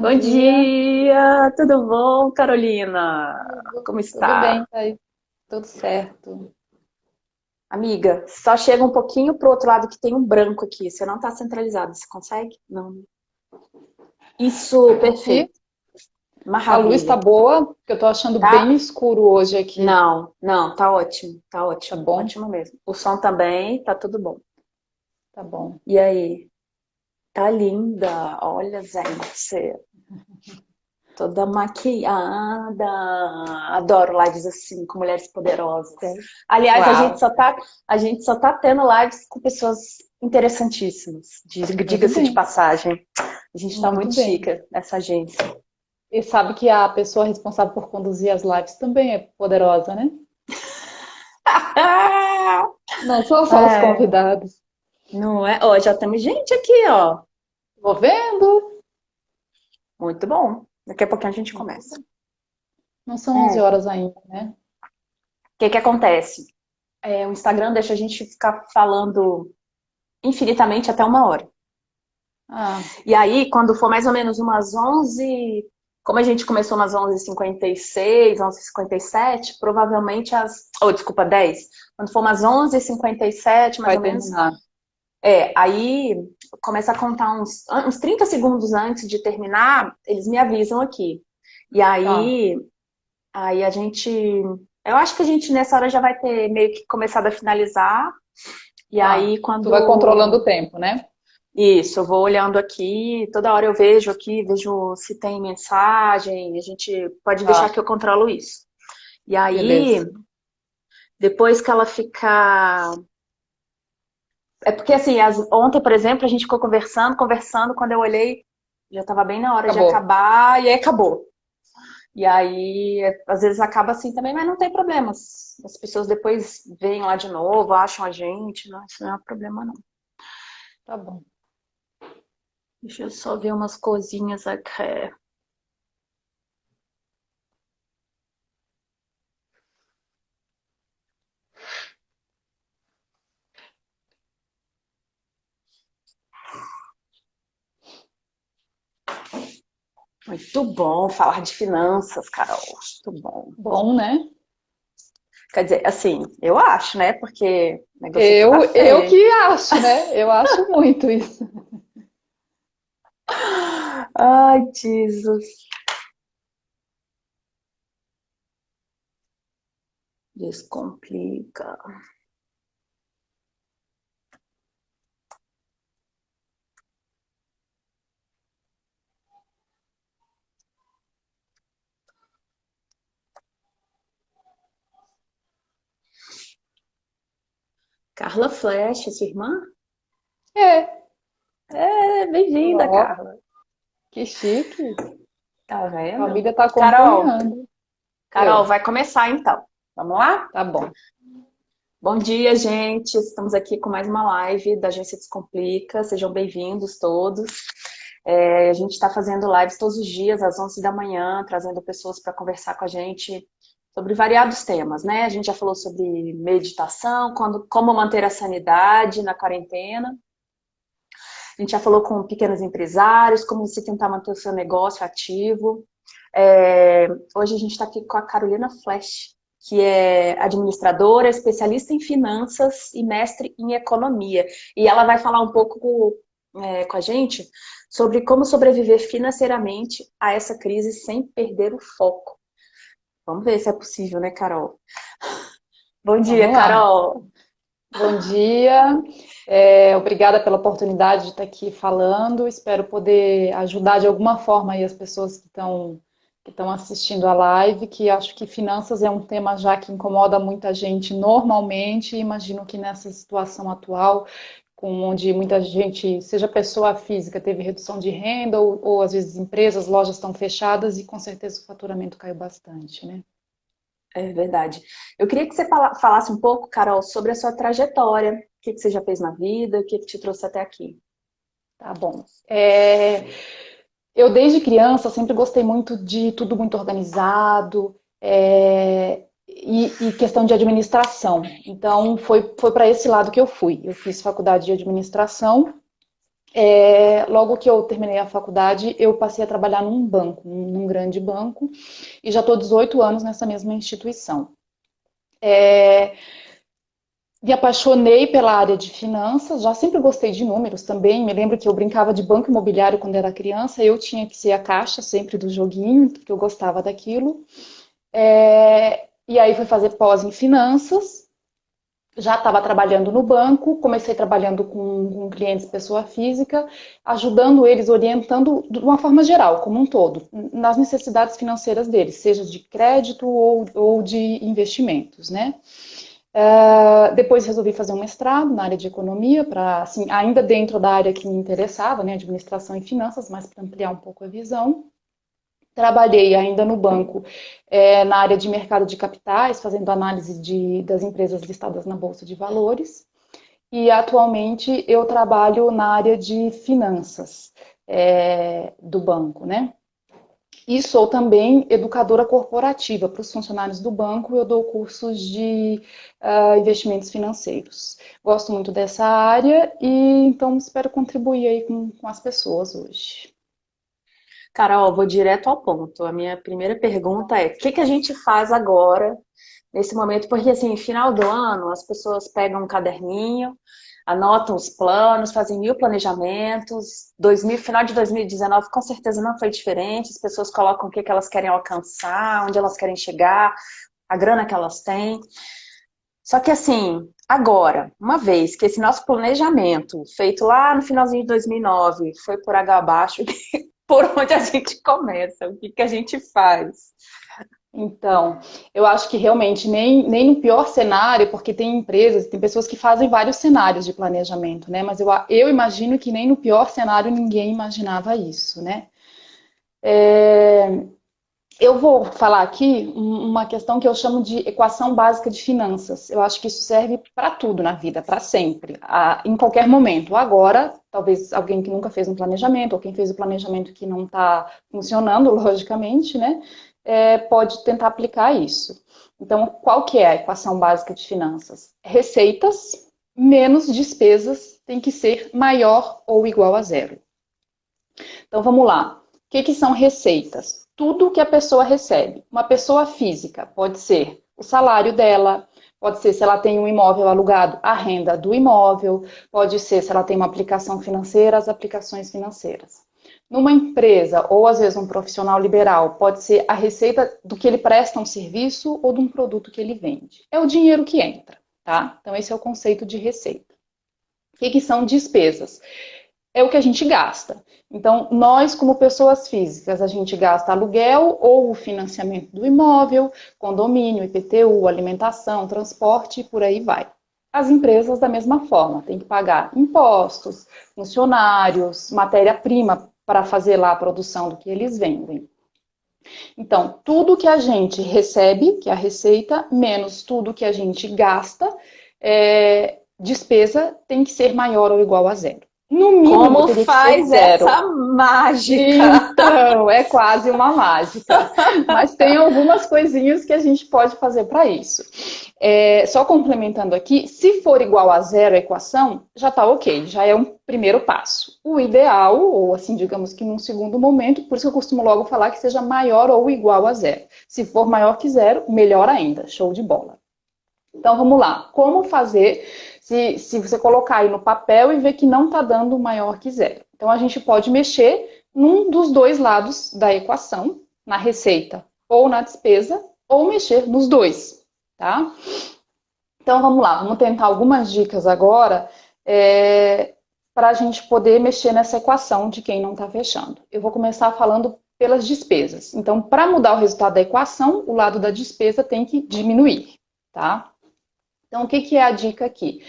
Bom Bom dia. dia, tudo bom, Carolina? Como Tudo está? bem, Thaís? Tudo certo. Amiga, só chega um pouquinho pro outro lado que tem um branco aqui. Você não está centralizado, você consegue? Não. Isso, Aqui perfeito. a luz tá Maravilha. boa, porque eu tô achando bem Tá? escuro hoje aqui. Não, não, tá ótimo, tá Tá ótimo, bom? ótimo mesmo. O som também, tá tudo bom. Tá bom. E aí? Tá linda. Olha, gente. Toda maquiada. Adoro lives assim, com mulheres poderosas. Sério? Aliás, Uau, a gente só tá tendo lives com pessoas interessantíssimas. muito Diga-se de bem, passagem. A gente tá muito muito bem. chique nessa agência. E sabe que a pessoa responsável por conduzir as lives também é poderosa, né? Não são só os É, convidados. não é? Ó, já temos gente aqui, ó. Tô vendo. Muito bom. Daqui a pouquinho a gente Muito começa. bem. Não são 11 O horas ainda, né? que acontece? O Instagram deixa a gente ficar falando infinitamente até 1 hora. Ah, E aí, quando for mais ou menos umas 11, como a gente começou umas 11h56, 11h57, provavelmente desculpa, 10. Quando for umas 11h57, mais vai ou menos, terminar. aí começa a contar uns 30 segundos antes de terminar, eles me avisam aqui. E Tá, aí a gente, eu acho que a gente nessa hora já vai ter meio que começado a finalizar. E tá. aí, Tu vai controlando o quando tempo, né? Isso, eu vou olhando aqui, toda hora eu vejo aqui, vejo se tem mensagem, a gente pode deixar Tá, que eu controlo isso. E aí, beleza. depois que ela ficar. É porque assim, ontem, por exemplo, a gente ficou conversando, quando eu olhei, já estava bem na hora de Acabou. acabar, e aí acabou. E aí, às vezes acaba assim também, mas não tem problema. As pessoas depois vêm lá de novo, acham a gente, não, isso não é um problema, não. Tá bom. Deixa eu só ver umas coisinhas aqui. Muito bom falar de finanças, Carol. Muito bom. Bom, né? Quer dizer, assim, eu acho, né? Porque o negócio aqui tá Eu feio. que acho, né? Eu acho muito isso. Ai, Jesus. Descomplica. Carla Flash, sua irmã? É. É, bem-vinda, Ó, Carla. que chique. Tá vendo? Família tá Carol, acompanhando. Carol, Oi, vai começar então. Vamos lá? tá bom. Bom dia, gente. Estamos aqui com mais uma live da Agência Descomplica. Sejam bem-vindos todos. A gente está fazendo lives todos os dias, às 11 da manhã, trazendo pessoas para conversar com a gente sobre variados temas, né? A gente já falou sobre meditação, como manter a sanidade na quarentena. A gente já falou com pequenos empresários, como você tentar manter o seu negócio ativo. Hoje a gente está aqui com a Carolina Flash, que é administradora, especialista em finanças e mestre em economia. E ela vai falar um pouco com a gente sobre como sobreviver financeiramente a essa crise sem perder o foco. Vamos ver se é possível, né, Carol? Bom dia, Vamos lá. Carol. Bom dia. Obrigada pela oportunidade de estar aqui falando. Espero poder ajudar de alguma forma aí as pessoas que estão assistindo a live, que acho que finanças é um tema já que incomoda muita gente normalmente, e imagino que nessa situação atual, com onde muita gente, seja pessoa física, teve redução de renda, ou às vezes empresas, lojas estão fechadas e com certeza o faturamento caiu bastante, né? É verdade. Eu queria que você falasse um pouco, Carol, sobre a sua trajetória. O que você já fez na vida, o que te trouxe até aqui. Tá bom. Eu, desde criança, sempre gostei muito de tudo muito organizado, e questão de administração. Então, foi para esse lado que eu fui. Eu fiz faculdade de administração Logo que eu terminei a faculdade, eu passei a trabalhar num banco, num grande banco, e já estou 18 anos nessa mesma instituição. É, Me apaixonei pela área de finanças, já sempre gostei de números também. Me lembro que eu brincava de banco imobiliário quando era criança, eu tinha que ser a caixa sempre do joguinho, porque eu gostava daquilo. E aí fui fazer pós em finanças, já estava trabalhando no banco, comecei trabalhando com clientes pessoa física, ajudando eles, orientando de uma forma geral, como um todo, nas necessidades financeiras deles, seja de crédito ou de investimentos, né? Depois resolvi fazer um mestrado na área de economia, para, assim, ainda dentro da área que me interessava, né, administração e finanças, mas para ampliar um pouco a visão. Trabalhei ainda no banco, na área de mercado de capitais, fazendo análise das empresas listadas na Bolsa de Valores. E atualmente eu trabalho na área de finanças do banco, né? E sou também educadora corporativa para os funcionários do banco. Eu dou cursos de investimentos financeiros. Gosto muito dessa área e então espero contribuir aí com as pessoas hoje. Carol, vou direto ao ponto. A minha primeira pergunta é: o que que a gente faz agora, nesse momento? Porque, assim, final do ano, as pessoas pegam um caderninho, anotam os planos, fazem mil planejamentos. Final de 2019, com certeza, não foi diferente. As pessoas colocam o que que elas querem alcançar, onde elas querem chegar, a grana que elas têm. Só que, assim, agora, uma vez que esse nosso planejamento, feito lá no finalzinho de 2009, foi por água abaixo, por onde a gente começa, o que que a gente faz. Então, eu acho que realmente nem no pior cenário, porque tem empresas, tem pessoas que fazem vários cenários de planejamento, né? Mas eu imagino que nem no pior cenário ninguém imaginava isso, né? Eu vou falar aqui uma questão que eu chamo de equação básica de finanças. Eu acho que isso serve para tudo na vida, para sempre, em qualquer momento. Agora, talvez alguém que nunca fez um planejamento, ou quem fez o planejamento que não está funcionando, logicamente, né, pode tentar aplicar isso. Então, qual que é a equação básica de finanças? Receitas menos despesas tem que ser maior ou igual a zero. Então vamos lá. O que que são receitas? Tudo que a pessoa recebe. Uma pessoa física pode ser o salário dela, pode ser se ela tem um imóvel alugado, a renda do imóvel, pode ser se ela tem uma aplicação financeira, as aplicações financeiras. Numa empresa, ou às vezes um profissional liberal, pode ser a receita do que ele presta um serviço ou de um produto que ele vende. É o dinheiro que entra, tá? Então esse é o conceito de receita. O que que são despesas? É o que a gente gasta. Então, nós, como pessoas físicas, a gente gasta aluguel ou o financiamento do imóvel, condomínio, IPTU, alimentação, transporte e por aí vai. As empresas, da mesma forma, têm que pagar impostos, funcionários, matéria-prima para fazer lá a produção do que eles vendem. Então, tudo que a gente recebe, que é a receita, menos tudo que a gente gasta, despesa tem que ser maior ou igual a zero. No mínimo, Como teria que ser faz zero. essa mágica? Então, é quase uma mágica. Mas tem algumas coisinhas que a gente pode fazer para isso. Só complementando aqui, se for igual a zero a equação, já está ok, já é um primeiro passo. O ideal, ou assim, digamos que num segundo momento, por isso que eu costumo logo falar que seja maior ou igual a zero. Se for maior que zero, melhor ainda, show de bola. Então vamos lá, como fazer se você colocar aí no papel e ver que não está dando maior que zero? Então a gente pode mexer num dos dois lados da equação, na receita ou na despesa, ou mexer nos dois, tá? Então vamos lá, vamos tentar algumas dicas agora para a gente poder mexer nessa equação de quem não está fechando. Eu vou começar falando pelas despesas. Então, para mudar o resultado da equação, o lado da despesa tem que diminuir, tá? Então, o que que é a dica aqui?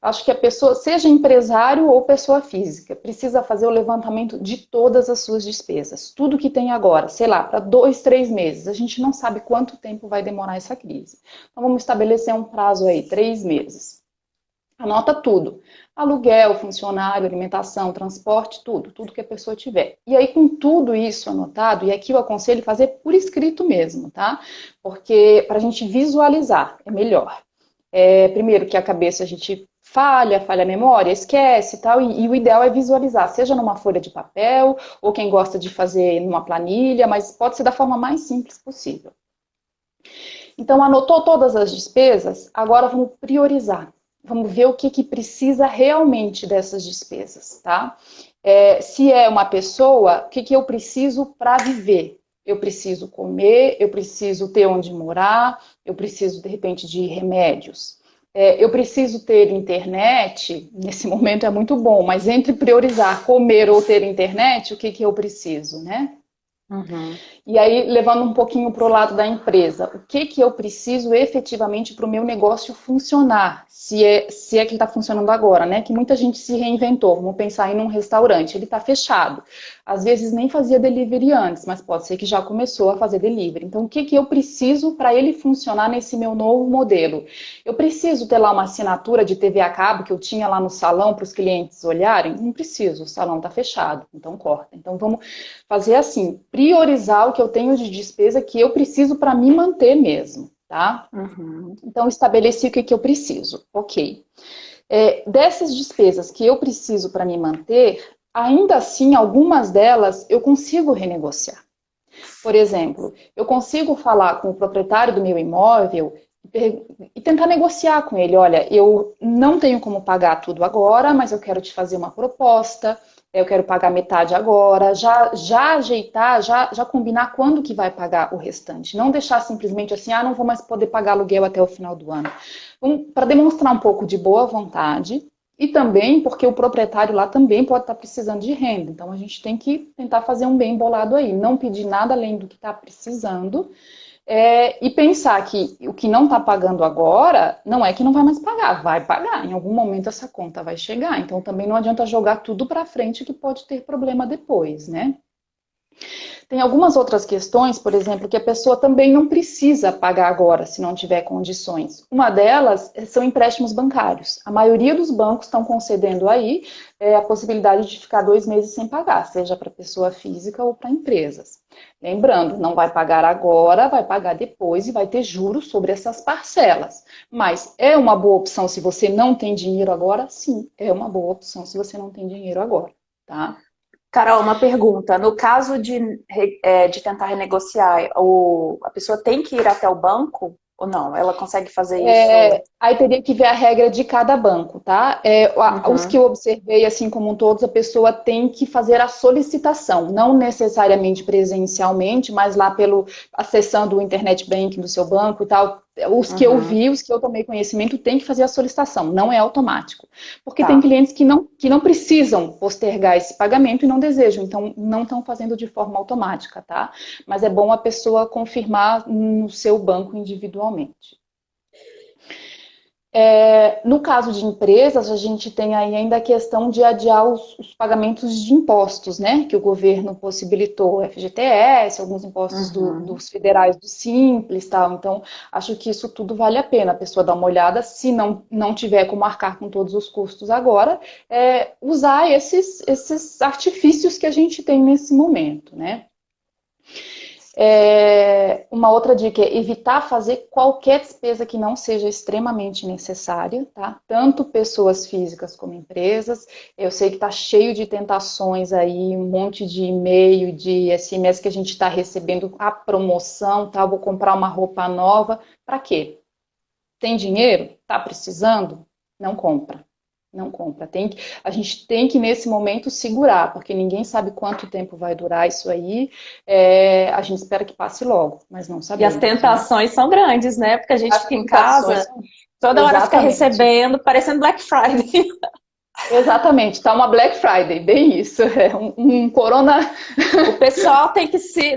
Acho que a pessoa, seja empresário ou pessoa física, precisa fazer o levantamento de todas as suas despesas. Tudo que tem agora, sei lá, para 2, 3 meses. A gente não sabe quanto tempo vai demorar essa crise. Então, vamos estabelecer um prazo aí, 3 meses. Anota tudo. Aluguel, funcionário, alimentação, transporte, tudo que a pessoa tiver. E aí, com tudo isso anotado, e aqui eu aconselho fazer por escrito mesmo, tá? Porque para a gente visualizar é melhor. Primeiro que a cabeça a gente falha a memória, esquece e tal, e o ideal é visualizar, seja numa folha de papel, ou quem gosta de fazer numa planilha, mas pode ser da forma mais simples possível. Então, anotou todas as despesas, agora vamos priorizar. Vamos ver o que precisa realmente dessas despesas, tá? Se é uma pessoa, o que eu preciso para viver? Eu preciso comer, eu preciso ter onde morar, eu preciso, de repente, de remédios. Eu preciso ter internet, nesse momento é muito bom, mas entre priorizar comer ou ter internet, o que eu preciso, né? Uhum. E aí, levando um pouquinho para o lado da empresa, o que eu preciso efetivamente para o meu negócio funcionar? Se é que ele está funcionando agora, né? Que muita gente se reinventou. Vamos pensar em um restaurante, ele está fechado. Às vezes nem fazia delivery antes, mas pode ser que já começou a fazer delivery. Então, o que eu preciso para ele funcionar nesse meu novo modelo? Eu preciso ter lá uma assinatura de TV a cabo que eu tinha lá no salão para os clientes olharem? Não preciso, o salão está fechado, então corta. Então, vamos fazer assim, priorizar o que eu tenho de despesa que eu preciso para me manter mesmo, tá? Uhum. Então, estabeleci o que eu preciso, ok. Dessas despesas que eu preciso para me manter, ainda assim, algumas delas eu consigo renegociar. Por exemplo, eu consigo falar com o proprietário do meu imóvel e tentar negociar com ele, olha, eu não tenho como pagar tudo agora, mas eu quero te fazer uma proposta, eu quero pagar metade agora, já ajeitar, já combinar quando que vai pagar o restante. Não deixar simplesmente assim, não vou mais poder pagar aluguel até o final do ano. Para demonstrar um pouco de boa vontade e também porque o proprietário lá também pode estar precisando de renda. Então a gente tem que tentar fazer um bem bolado aí, não pedir nada além do que está precisando. E pensar que o que não está pagando agora não é que não vai mais pagar, vai pagar. Em algum momento essa conta vai chegar. Então também não adianta jogar tudo para frente que pode ter problema depois, né? Tem algumas outras questões, por exemplo, que a pessoa também não precisa pagar agora, se não tiver condições. Uma delas são empréstimos bancários. A maioria dos bancos estão concedendo aí a possibilidade de ficar 2 meses sem pagar, seja para pessoa física ou para empresas. Lembrando, não vai pagar agora, vai pagar depois e vai ter juros sobre essas parcelas. Mas é uma boa opção se você não tem dinheiro agora? Sim, é uma boa opção se você não tem dinheiro agora, tá? Carol, uma pergunta. No caso de tentar renegociar, a pessoa tem que ir até o banco ou não? Ela consegue fazer isso? Aí teria que ver a regra de cada banco, tá? Os que Uhum, eu observei, assim como todos, a pessoa tem que fazer a solicitação, não necessariamente presencialmente, mas lá acessando o internet banking do seu banco e tal. Os que eu uhum, vi, os que eu tomei conhecimento, tem que fazer a solicitação, não é automático. Porque tem tá. clientes que não precisam postergar esse pagamento e não desejam, então não estão fazendo de forma automática, tá? Mas é bom a pessoa confirmar no seu banco individualmente. No caso de empresas, a gente tem aí ainda a questão de adiar os pagamentos de impostos, né? Que o governo possibilitou, FGTS, alguns impostos Uhum. dos federais do Simples, tal. Então, acho que isso tudo vale a pena a pessoa dar uma olhada, se não tiver como arcar com todos os custos agora, usar esses artifícios que a gente tem nesse momento, né? Uma outra dica é evitar fazer qualquer despesa que não seja extremamente necessária, tá? Tanto pessoas físicas como empresas. Eu sei que está cheio de tentações aí, um monte de e-mail, de SMS que a gente está recebendo a promoção, tá? Vou comprar uma roupa nova. Para quê? Tem dinheiro? Tá precisando? Não compra. Não compra. A gente tem que, nesse momento, segurar, porque ninguém sabe quanto tempo vai durar isso aí. A gente espera que passe logo, mas não E as sabemos, né? tentações são grandes, né? Porque a gente As fica em tentações casa, são. toda hora fica Exatamente. recebendo, parecendo Black Friday. Exatamente. Tá uma Black Friday, bem isso. Um corona. O pessoal tem que se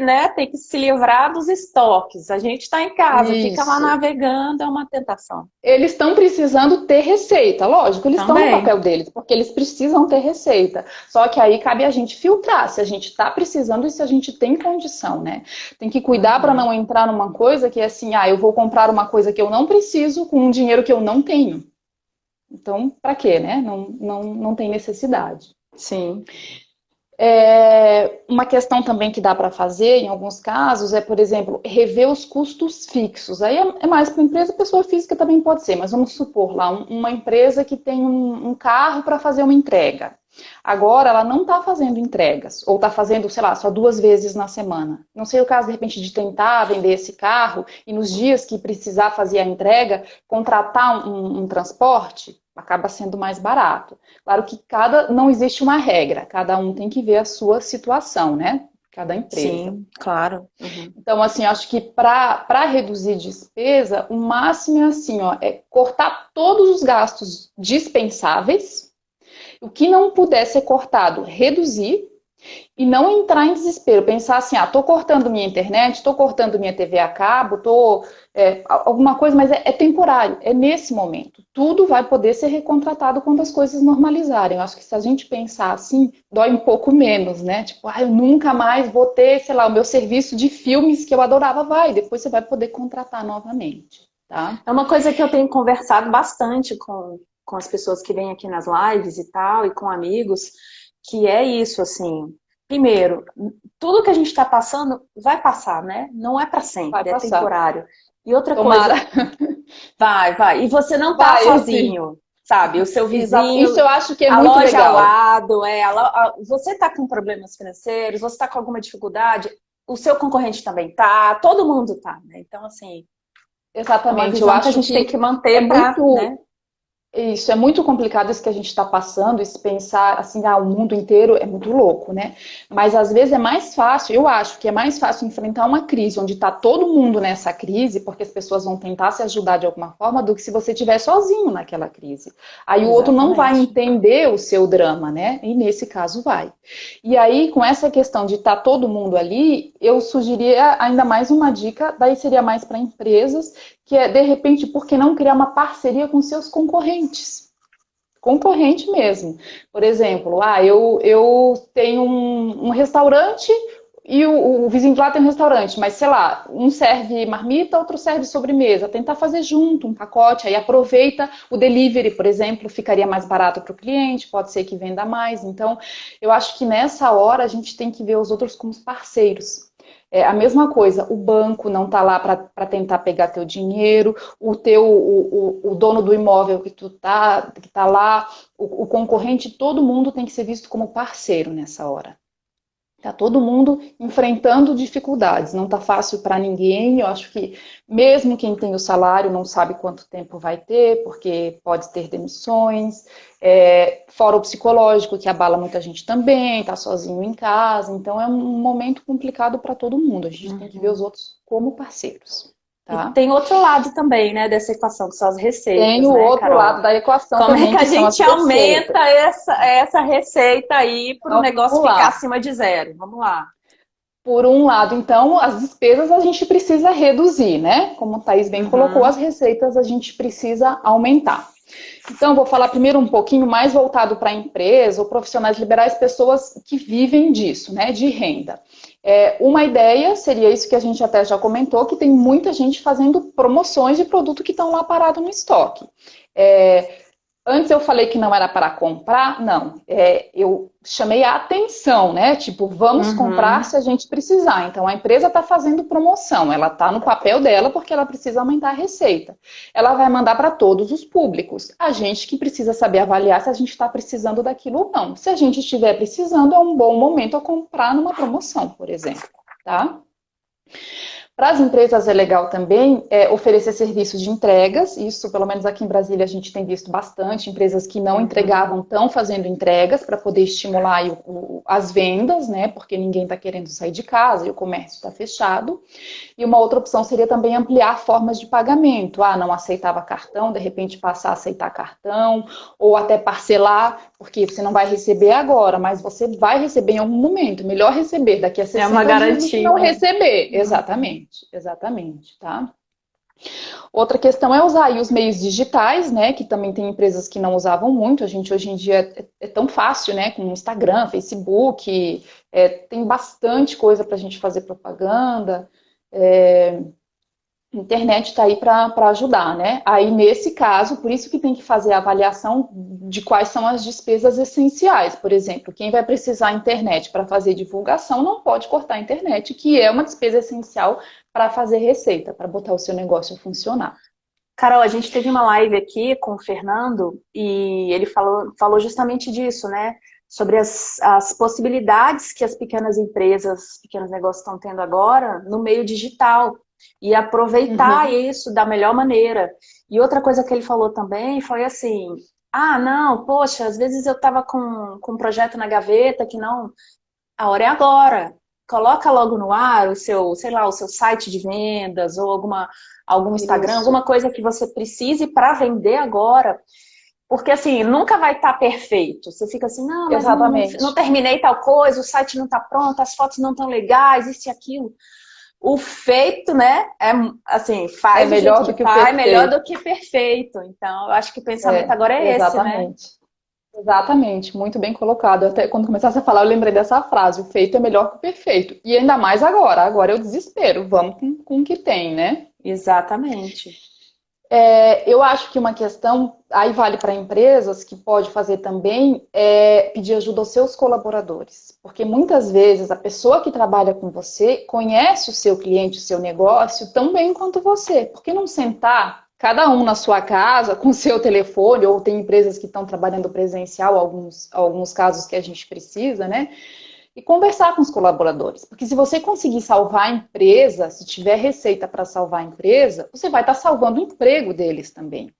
livrar dos estoques. A gente está em casa, fica lá Isso. navegando, é uma tentação. Eles estão precisando ter receita, lógico, eles estão no Também. papel deles, porque eles precisam ter receita. Só que aí cabe a gente filtrar se a gente está precisando e se a gente tem condição, né? Tem que cuidar para Uhum. não entrar numa coisa que é assim, eu vou comprar uma coisa que eu não preciso com um dinheiro que eu não tenho. Então, para quê, né? Não tem necessidade. Sim. Uma questão também que dá para fazer, em alguns casos, é, por exemplo, rever os custos fixos. Aí é mais para empresa, pessoa física também pode ser, mas vamos supor lá, uma empresa que tem um carro para fazer uma entrega. Agora ela não está fazendo entregas, ou está fazendo, sei lá, só 2 vezes na semana. Não sei o caso, de repente, de tentar vender esse carro e nos dias que precisar fazer a entrega, contratar um transporte, acaba sendo mais barato. Claro que não existe uma regra, cada um tem que ver a sua situação, né? Cada empresa. Sim, claro. Uhum. Então, assim, acho que para reduzir despesa, o máximo é assim, ó, é cortar todos os gastos dispensáveis, o que não puder ser cortado, reduzir, e não entrar em desespero, pensar assim, tô cortando minha internet, tô cortando minha TV a cabo, alguma coisa, mas é temporário, é nesse momento. Tudo vai poder ser recontratado quando as coisas normalizarem. Eu acho que se a gente pensar assim, dói um pouco menos, né? Tipo, eu nunca mais vou ter, sei lá, o meu serviço de filmes que eu adorava, depois você vai poder contratar novamente, tá? É uma coisa que eu tenho conversado bastante com as pessoas que vêm aqui nas lives e tal, e com amigos, que é isso, assim. Primeiro, tudo que a gente está passando vai passar, né? Não é para Vai sempre, é passar. temporário. E outra Tomara. coisa, vai. E você não tá Vai, sim. sozinho, sabe? O seu Exato. vizinho, Isso eu acho que é a muito loja ao legal. lado, você tá com problemas financeiros, você tá com alguma dificuldade, o seu concorrente também tá, todo mundo tá, né? Então, assim, é uma Exatamente. Eu visão que a acho gente tem que que é manter para, muito né? isso, é muito complicado isso que a gente está passando, esse pensar assim, o mundo inteiro é muito louco, né? Mas às vezes é mais fácil, eu acho que é mais fácil enfrentar uma crise onde está todo mundo nessa crise, porque as pessoas vão tentar se ajudar de alguma forma, do que se você estiver sozinho naquela crise. Aí o outro não vai Exatamente. entender o seu drama, né? E nesse caso vai. E aí, com essa questão de estar todo mundo ali, eu sugeriria ainda mais uma dica, daí seria mais para empresas, que é, de repente, por que não criar uma parceria com seus concorrentes? Concorrente mesmo. Por exemplo, eu tenho um restaurante e o vizinho de lá tem um restaurante, mas sei lá, um serve marmita, outro serve sobremesa. Tentar fazer junto um pacote, aí aproveita o delivery, por exemplo, ficaria mais barato para o cliente, pode ser que venda mais. Então, eu acho que nessa hora a gente tem que ver os outros como parceiros. É a mesma coisa, o banco não está lá para tentar pegar teu dinheiro, o dono do imóvel que tá lá, o concorrente, todo mundo tem que ser visto como parceiro nessa hora. Tá todo mundo enfrentando dificuldades, não tá fácil para ninguém. Eu acho que mesmo quem tem o salário não sabe quanto tempo vai ter, porque pode ter demissões, fora o psicológico que abala muita gente também, tá sozinho em casa. Então é um momento complicado para todo mundo. A gente tem que ver os Uhum. outros como parceiros, E tá? tem outro lado também, né, dessa equação, que são as Tem receitas, o né, outro lado Carol? da equação Como é que também, a que são as gente receitas. aumenta essa receita aí para o Então, negócio vamos ficar lá. acima de zero? Vamos lá. Por um lado, então, as despesas a gente precisa reduzir, né? Como o Thaís bem colocou, as Uhum. receitas a gente precisa aumentar. Então, vou falar primeiro um pouquinho mais voltado para a empresa ou profissionais liberais, pessoas que vivem disso, né? De renda. Uma ideia seria isso que a gente até já comentou, que tem muita gente fazendo promoções de produto que estão lá parado no estoque. Antes eu falei que não era para comprar, não. Eu chamei a atenção, né? Tipo, vamos comprar Uhum. se a gente precisar. Então a empresa está fazendo promoção, ela está no papel dela porque ela precisa aumentar a receita. Ela vai mandar para todos os públicos. A gente que precisa saber avaliar se a gente está precisando daquilo ou não. Se a gente estiver precisando, é um bom momento a comprar numa promoção, por exemplo, tá? Para as empresas é legal também oferecer serviços de entregas, isso pelo menos aqui em Brasília a gente tem visto bastante, empresas que não Uhum. entregavam estão fazendo entregas para poder estimular aí as vendas, né? Porque ninguém está querendo sair de casa e o comércio está fechado. E uma outra opção seria também ampliar formas de pagamento. Não aceitava cartão, de repente passar a aceitar cartão, ou até parcelar, porque você não vai receber agora, mas você vai receber em algum momento. Melhor receber daqui a É uma 60 dias do que não garantia. receber. Uhum. Exatamente, tá? Outra questão é usar aí os meios digitais, né? Que também tem empresas que não usavam muito. A gente hoje em dia é tão fácil, né? Com Instagram, Facebook, tem bastante coisa para a gente fazer propaganda. É, A internet está aí para ajudar, né? Aí, nesse caso, por isso que tem que fazer a avaliação de quais são as despesas essenciais. Por exemplo, quem vai precisar da internet para fazer divulgação não pode cortar a internet, que é uma despesa essencial para fazer receita, para botar o seu negócio a funcionar. Carol, a gente teve uma live aqui com o Fernando e ele falou justamente disso, né? Sobre as possibilidades que as pequenas empresas, pequenos negócios estão tendo agora no meio digital e aproveitar Uhum. isso da melhor maneira. E outra coisa que ele falou também foi assim: ah, não, poxa, às vezes eu estava com um projeto na gaveta que não. A hora é agora. Coloca logo no ar o seu, sei lá, o seu site de vendas ou algum Instagram, Isso, alguma coisa que você precise para vender agora. Porque assim, nunca vai estar perfeito. Você fica assim, não, mas não exatamente. terminei tal coisa, o site não está pronto, as fotos não estão legais, isso e aquilo. O feito, né, é assim, É faz do jeito melhor que do que o tá, é melhor do perfeito. que perfeito. Então, eu acho que o pensamento É, agora é esse, né? exatamente. Exatamente, muito bem colocado. Até quando começasse a falar, eu lembrei dessa frase: o feito é melhor que o perfeito. E ainda mais agora. Agora é o desespero. Vamos com o que tem, né? Exatamente. Eu acho que uma questão, aí vale para empresas, que pode fazer também, é pedir ajuda aos seus colaboradores. Porque muitas vezes a pessoa que trabalha com você conhece o seu cliente, o seu negócio, tão bem quanto você. Por que não sentar, cada um na sua casa, com o seu telefone, ou tem empresas que estão trabalhando presencial, alguns casos que a gente precisa, né? E conversar com os colaboradores. Porque se você conseguir salvar a empresa, se tiver receita para salvar a empresa, você vai estar salvando o emprego deles também.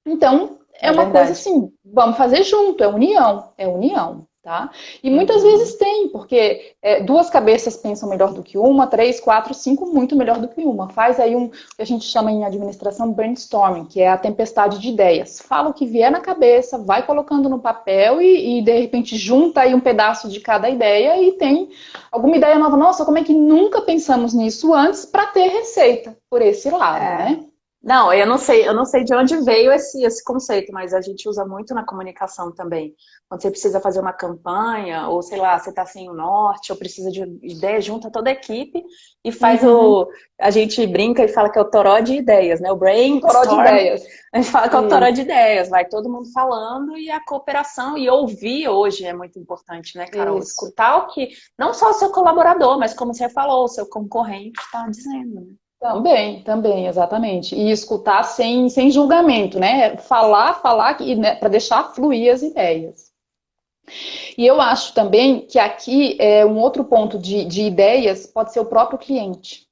Então, é É uma coisa verdade. assim, vamos fazer junto, é união, tá? E muitas vezes Uhum. tem, porque duas cabeças pensam melhor do que uma, três, quatro, cinco, muito melhor do que uma. Faz aí o que a gente chama em administração brainstorming, que é a tempestade de ideias. Fala o que vier na cabeça, vai colocando no papel e de repente junta aí um pedaço de cada ideia e tem alguma ideia nova. Nossa, como é que nunca pensamos nisso antes para ter receita por esse lado, É. né? Não, eu não sei de onde veio esse conceito, mas a gente usa muito na comunicação também. Quando você precisa fazer uma campanha, ou sei lá, você está sem o norte, ou precisa de ideia, junta toda a equipe e faz Uhum. a gente brinca e fala que é o toró de ideias, né? O Um toró de brainstorm, ideias. a gente fala que é o toró de Isso, ideias, vai todo mundo falando e a cooperação e ouvir hoje é muito importante, né, Carol? isso. Escutar o que, não só o seu colaborador, mas como você falou, o seu concorrente está dizendo, né? Também, exatamente. E escutar sem julgamento, né? Falar, né, para deixar fluir as ideias. E eu acho também que aqui um outro ponto de ideias pode ser o próprio cliente.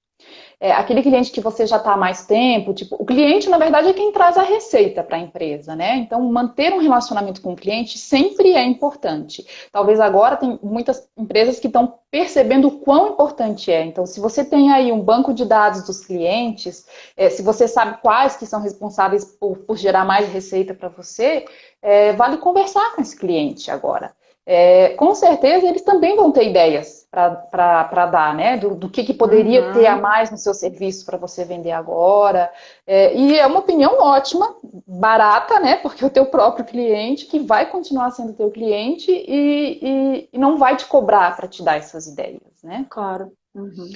Aquele cliente que você já está há mais tempo, tipo, o cliente, na verdade, é quem traz a receita para a empresa, né? Então, manter um relacionamento com o cliente sempre é importante. Talvez agora tem muitas empresas que estão percebendo o quão importante é. Então, se você tem aí um banco de dados dos clientes, se você sabe quais que são responsáveis por gerar mais receita para você, vale conversar com esse cliente agora. Com certeza eles também vão ter ideias para dar, né? Do que poderia ter a Uhum. mais no seu serviço para você vender agora. E é uma opinião ótima, barata, né? Porque o teu próprio cliente, que vai continuar sendo teu cliente e não vai te cobrar para te dar essas ideias, né? Claro. Uhum.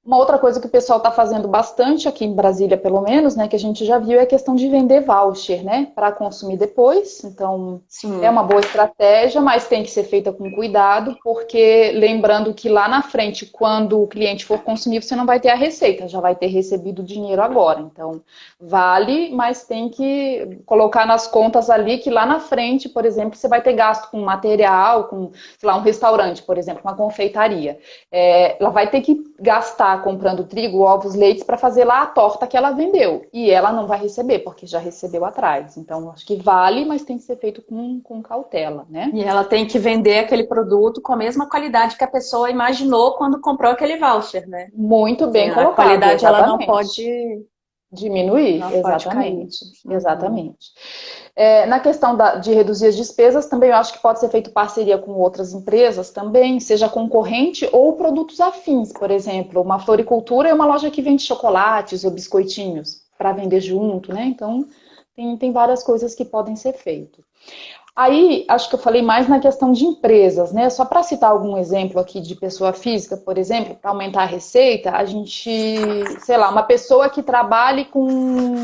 Uma outra coisa que o pessoal está fazendo bastante aqui em Brasília, pelo menos, né, que a gente já viu, é a questão de vender voucher, né, para consumir depois. Então, é Sim. uma boa estratégia, mas tem que ser feita com cuidado, porque lembrando que lá na frente, quando o cliente for consumir, você não vai ter a receita, já vai ter recebido o dinheiro agora. Então, vale, mas tem que colocar nas contas ali que lá na frente, por exemplo, você vai ter gasto com material, com, sei lá, um restaurante, por exemplo, uma confeitaria. Ela vai ter que gastar comprando trigo, ovos, leites para fazer lá a torta que ela vendeu. E ela não vai receber, porque já recebeu atrás. Então, acho que vale, mas tem que ser feito com cautela, né? E ela tem que vender aquele produto com a mesma qualidade que a pessoa imaginou quando comprou aquele voucher, né? Muito Assim, bem a colocado, qualidade ela exatamente. Diminuir, não pode cair. exatamente. Uhum. Exatamente. Na questão de reduzir as despesas, também eu acho que pode ser feito parceria com outras empresas também, seja concorrente ou produtos afins, por exemplo, uma floricultura é uma loja que vende chocolates ou biscoitinhos para vender junto, né? Então, tem várias coisas que podem ser feitas. Aí, acho que eu falei mais na questão de empresas, né? Só para citar algum exemplo aqui de pessoa física, por exemplo, para aumentar a receita, a gente, sei lá, uma pessoa que trabalhe com,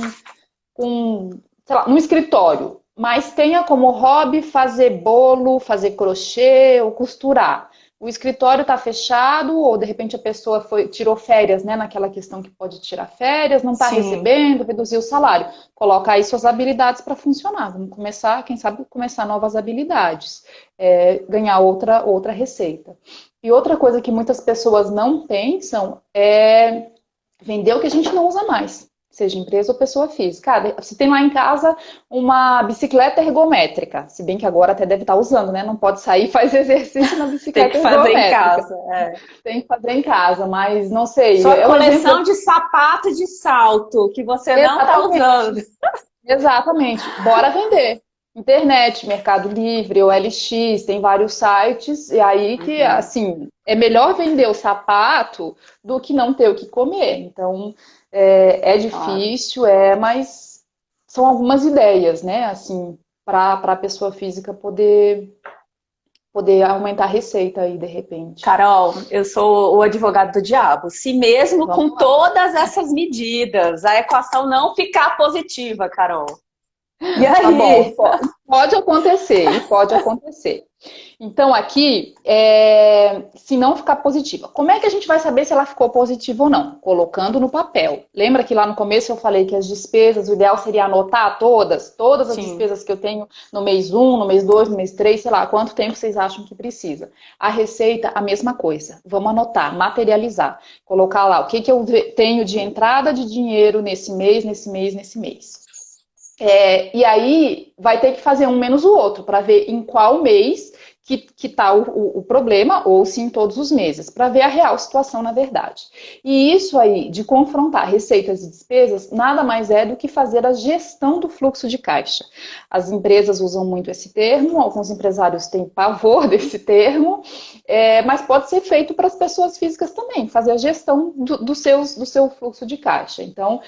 sei lá, num escritório, mas tenha como hobby fazer bolo, fazer crochê ou costurar. O escritório está fechado, ou de repente a pessoa tirou férias, né? Naquela questão que pode tirar férias, não está Sim. recebendo, reduziu o salário. Coloca aí suas habilidades para funcionar. Vamos começar, quem sabe, começar novas habilidades, ganhar outra receita. E outra coisa que muitas pessoas não pensam é vender o que a gente não usa mais, seja empresa ou pessoa física. Cara, você tem lá em casa uma bicicleta ergométrica, se bem que agora até deve estar usando, né? Não pode sair e fazer exercício na Tem que bicicleta fazer em ergométrica. casa. É. Tem que fazer em casa, mas não sei. Sua É um exemplo. coleção de sapato de salto que você não está Exatamente. usando. Exatamente. Bora vender. Internet, Mercado Livre, OLX, tem vários sites, e aí que, Uhum. assim, é melhor vender o sapato do que não ter o que comer. Então, é Claro. difícil, mas são algumas ideias, né, assim, para a pessoa física poder aumentar a receita aí, de repente. Carol, eu sou o advogado do diabo. Se mesmo Vamos com lá. todas essas medidas, a equação não ficar positiva, Carol. E Tá bom, aí? pode acontecer, e pode acontecer. Então, aqui, se não ficar positiva, como é que a gente vai saber se ela ficou positiva ou não? Colocando no papel. Lembra que lá no começo eu falei que as despesas, o ideal seria anotar todas as Sim. despesas que eu tenho no mês um, no mês 2, no mês 3, sei lá, quanto tempo vocês acham que precisa. A receita, a mesma coisa. Vamos anotar, materializar. Colocar lá o que eu tenho de entrada de dinheiro nesse mês, nesse mês, nesse mês. E aí vai ter que fazer um menos o outro para ver em qual mês que está o problema, ou se em todos os meses, para ver a real situação na verdade. E isso aí, de confrontar receitas e despesas, nada mais é do que fazer a gestão do fluxo de caixa. As empresas usam muito esse termo, alguns empresários têm pavor desse termo, mas pode ser feito para as pessoas físicas também, fazer a gestão do seu fluxo de caixa. Então,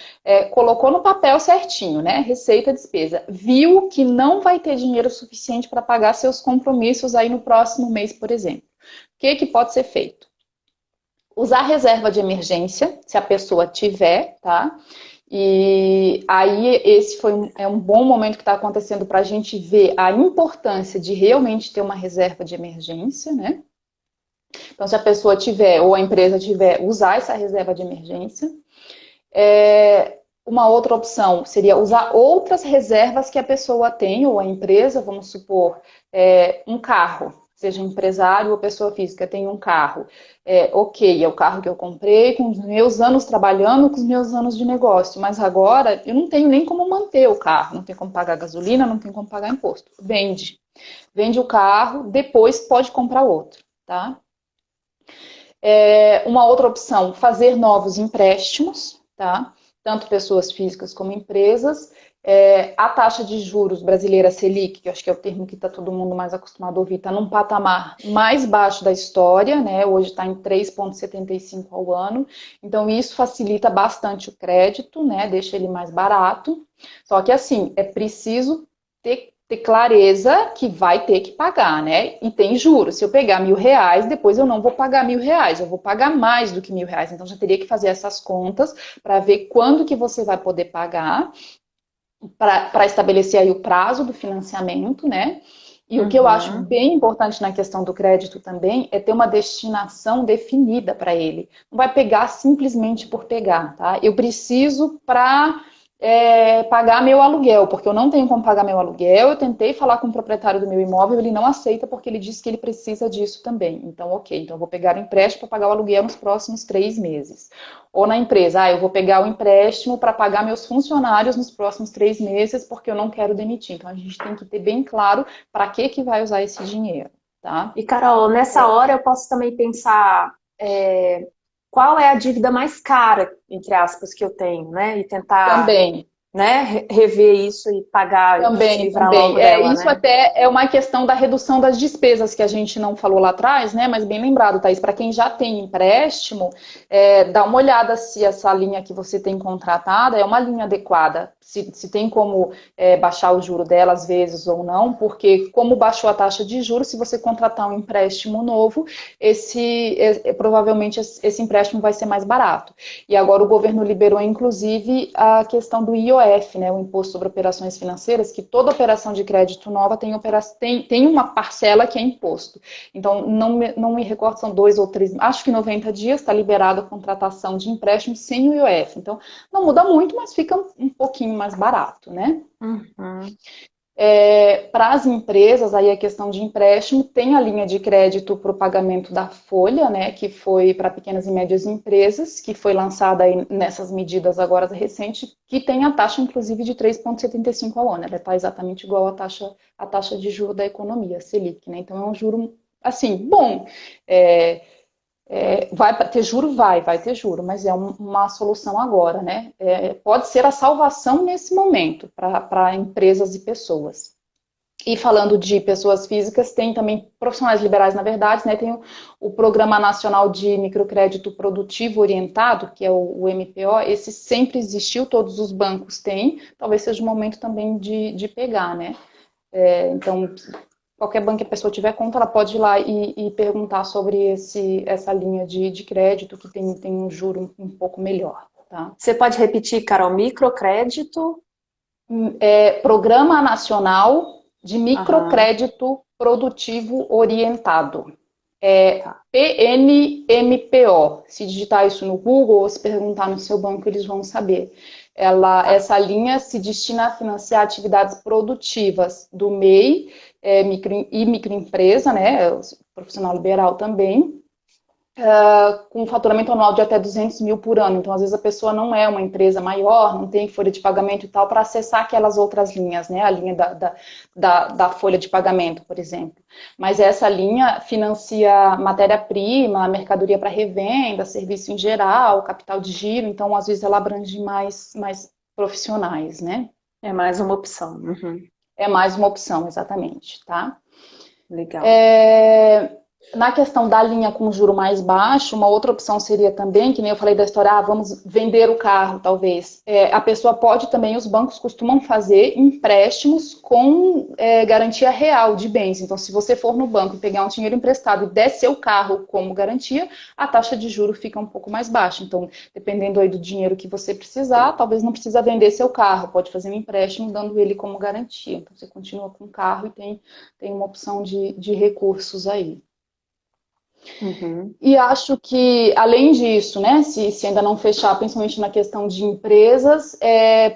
colocou no papel certinho, né? Receita, despesa. Viu que não vai ter dinheiro suficiente para pagar seus compromissos aí no próximo mês, por exemplo. O que pode ser feito? Usar reserva de emergência, se a pessoa tiver, tá? E aí esse é um bom momento que está acontecendo para a gente ver a importância de realmente ter uma reserva de emergência, né? Então, se a pessoa tiver ou a empresa tiver, usar essa reserva de emergência. Uma outra opção seria usar outras reservas que a pessoa tem, ou a empresa, vamos supor, um carro, seja empresário ou pessoa física, tem um carro. Ok, é o carro que eu comprei com os meus anos trabalhando, com os meus anos de negócio, mas agora eu não tenho nem como manter o carro, não tenho como pagar gasolina, não tenho como pagar imposto. Vende. Vende o carro, depois pode comprar outro, tá? Uma outra opção, fazer novos empréstimos, tá? Tanto pessoas físicas como empresas. A taxa de juros brasileira Selic, que eu acho que é o termo que está todo mundo mais acostumado a ouvir, está num patamar mais baixo da história, né? Hoje está em 3,75 ao ano. Então, isso facilita bastante o crédito, né? Deixa ele mais barato. Só que, assim, é preciso ter clareza que vai ter que pagar, né? E tem juros. Se eu pegar R$ 1.000, depois eu não vou pagar R$ 1.000, eu vou pagar mais do que R$ 1.000. Então já teria que fazer essas contas para ver quando que você vai poder pagar, para estabelecer aí o prazo do financiamento, né? E o que eu acho Uhum. bem importante na questão do crédito também é ter uma destinação definida para ele. Não vai pegar simplesmente por pegar, tá? Eu preciso para pagar meu aluguel, porque eu não tenho como pagar meu aluguel. Eu tentei falar com o proprietário do meu imóvel, ele não aceita porque ele disse que ele precisa disso também. Então, ok, então eu vou pegar o empréstimo para pagar o aluguel nos próximos 3 meses. Ou na empresa, eu vou pegar o empréstimo para pagar meus funcionários nos próximos 3 meses porque eu não quero demitir. Então, a gente tem que ter bem claro para que vai usar esse dinheiro, tá? E, Carol, nessa hora eu posso também pensar qual é a dívida mais cara, entre aspas, que eu tenho, né? E tentar Também. né, rever isso e pagar, se Também, livrar logo também. dela, Isso né? até é uma questão da redução das despesas que a gente não falou lá atrás, né? Mas bem lembrado, Thaís, para quem já tem empréstimo, dá uma olhada se essa linha que você tem contratada é uma linha adequada, se tem como baixar o juro dela às vezes ou não, porque como baixou a taxa de juros, se você contratar um empréstimo novo, provavelmente esse empréstimo vai ser mais barato. E agora o governo liberou, inclusive, a questão do IOF, né, o Imposto sobre Operações Financeiras, que toda operação de crédito nova tem uma parcela que é imposto. Então, não me recordo, são 2 ou 3, acho que 90 dias está liberada a contratação de empréstimo sem o IOF. Então, não muda muito, mas fica um pouquinho mais barato, né? Uhum. Para as empresas, aí a questão de empréstimo, tem a linha de crédito para o pagamento da folha, né, que foi para pequenas e médias empresas, que foi lançada aí nessas medidas agora recentes, que tem a taxa, inclusive, de 3,75 ao ano. Ela está exatamente igual à taxa de juro da economia, Selic, né? Então é um juro, assim, bom. Vai ter juro? Vai ter juro, mas é uma solução agora, né? Pode ser a salvação nesse momento para empresas e pessoas. E falando de pessoas físicas, tem também profissionais liberais, na verdade, né? Tem o Programa Nacional de Microcrédito Produtivo Orientado, que é o MPO. Esse sempre existiu, todos os bancos têm. Talvez seja o momento também de pegar, né? Então, qualquer banco que a pessoa tiver conta, ela pode ir lá e perguntar sobre essa linha de crédito que tem um juro um pouco melhor, tá? Você pode repetir, Carol, microcrédito? Programa Nacional de Aham, Microcrédito Produtivo Orientado. tá. PNMPO. Se digitar isso no Google ou se perguntar no seu banco, eles vão saber. Tá. Essa linha se destina a financiar atividades produtivas do MEI e microempresa, né, profissional liberal também, com um faturamento anual de até 200 mil por ano. Então, às vezes, a pessoa não é uma empresa maior, não tem folha de pagamento e tal, para acessar aquelas outras linhas, né? A linha da folha de pagamento, por exemplo. Mas essa linha financia matéria-prima, mercadoria para revenda, serviço em geral, capital de giro. Então, às vezes, ela abrange mais profissionais, né? É mais uma opção. Uhum. É mais uma opção, exatamente, tá? Legal. Na questão da linha com juro mais baixo, uma outra opção seria também, que nem eu falei da história, vamos vender o carro, talvez. A pessoa pode também, os bancos costumam fazer empréstimos com garantia real de bens. Então, se você for no banco e pegar um dinheiro emprestado e der seu carro como garantia, a taxa de juro fica um pouco mais baixa. Então, dependendo aí do dinheiro que você precisar, talvez não precisa vender seu carro, pode fazer um empréstimo dando ele como garantia. Então, você continua com o carro e tem uma opção de recursos aí. Uhum. E acho que, além disso, né, se ainda não fechar, principalmente na questão de empresas,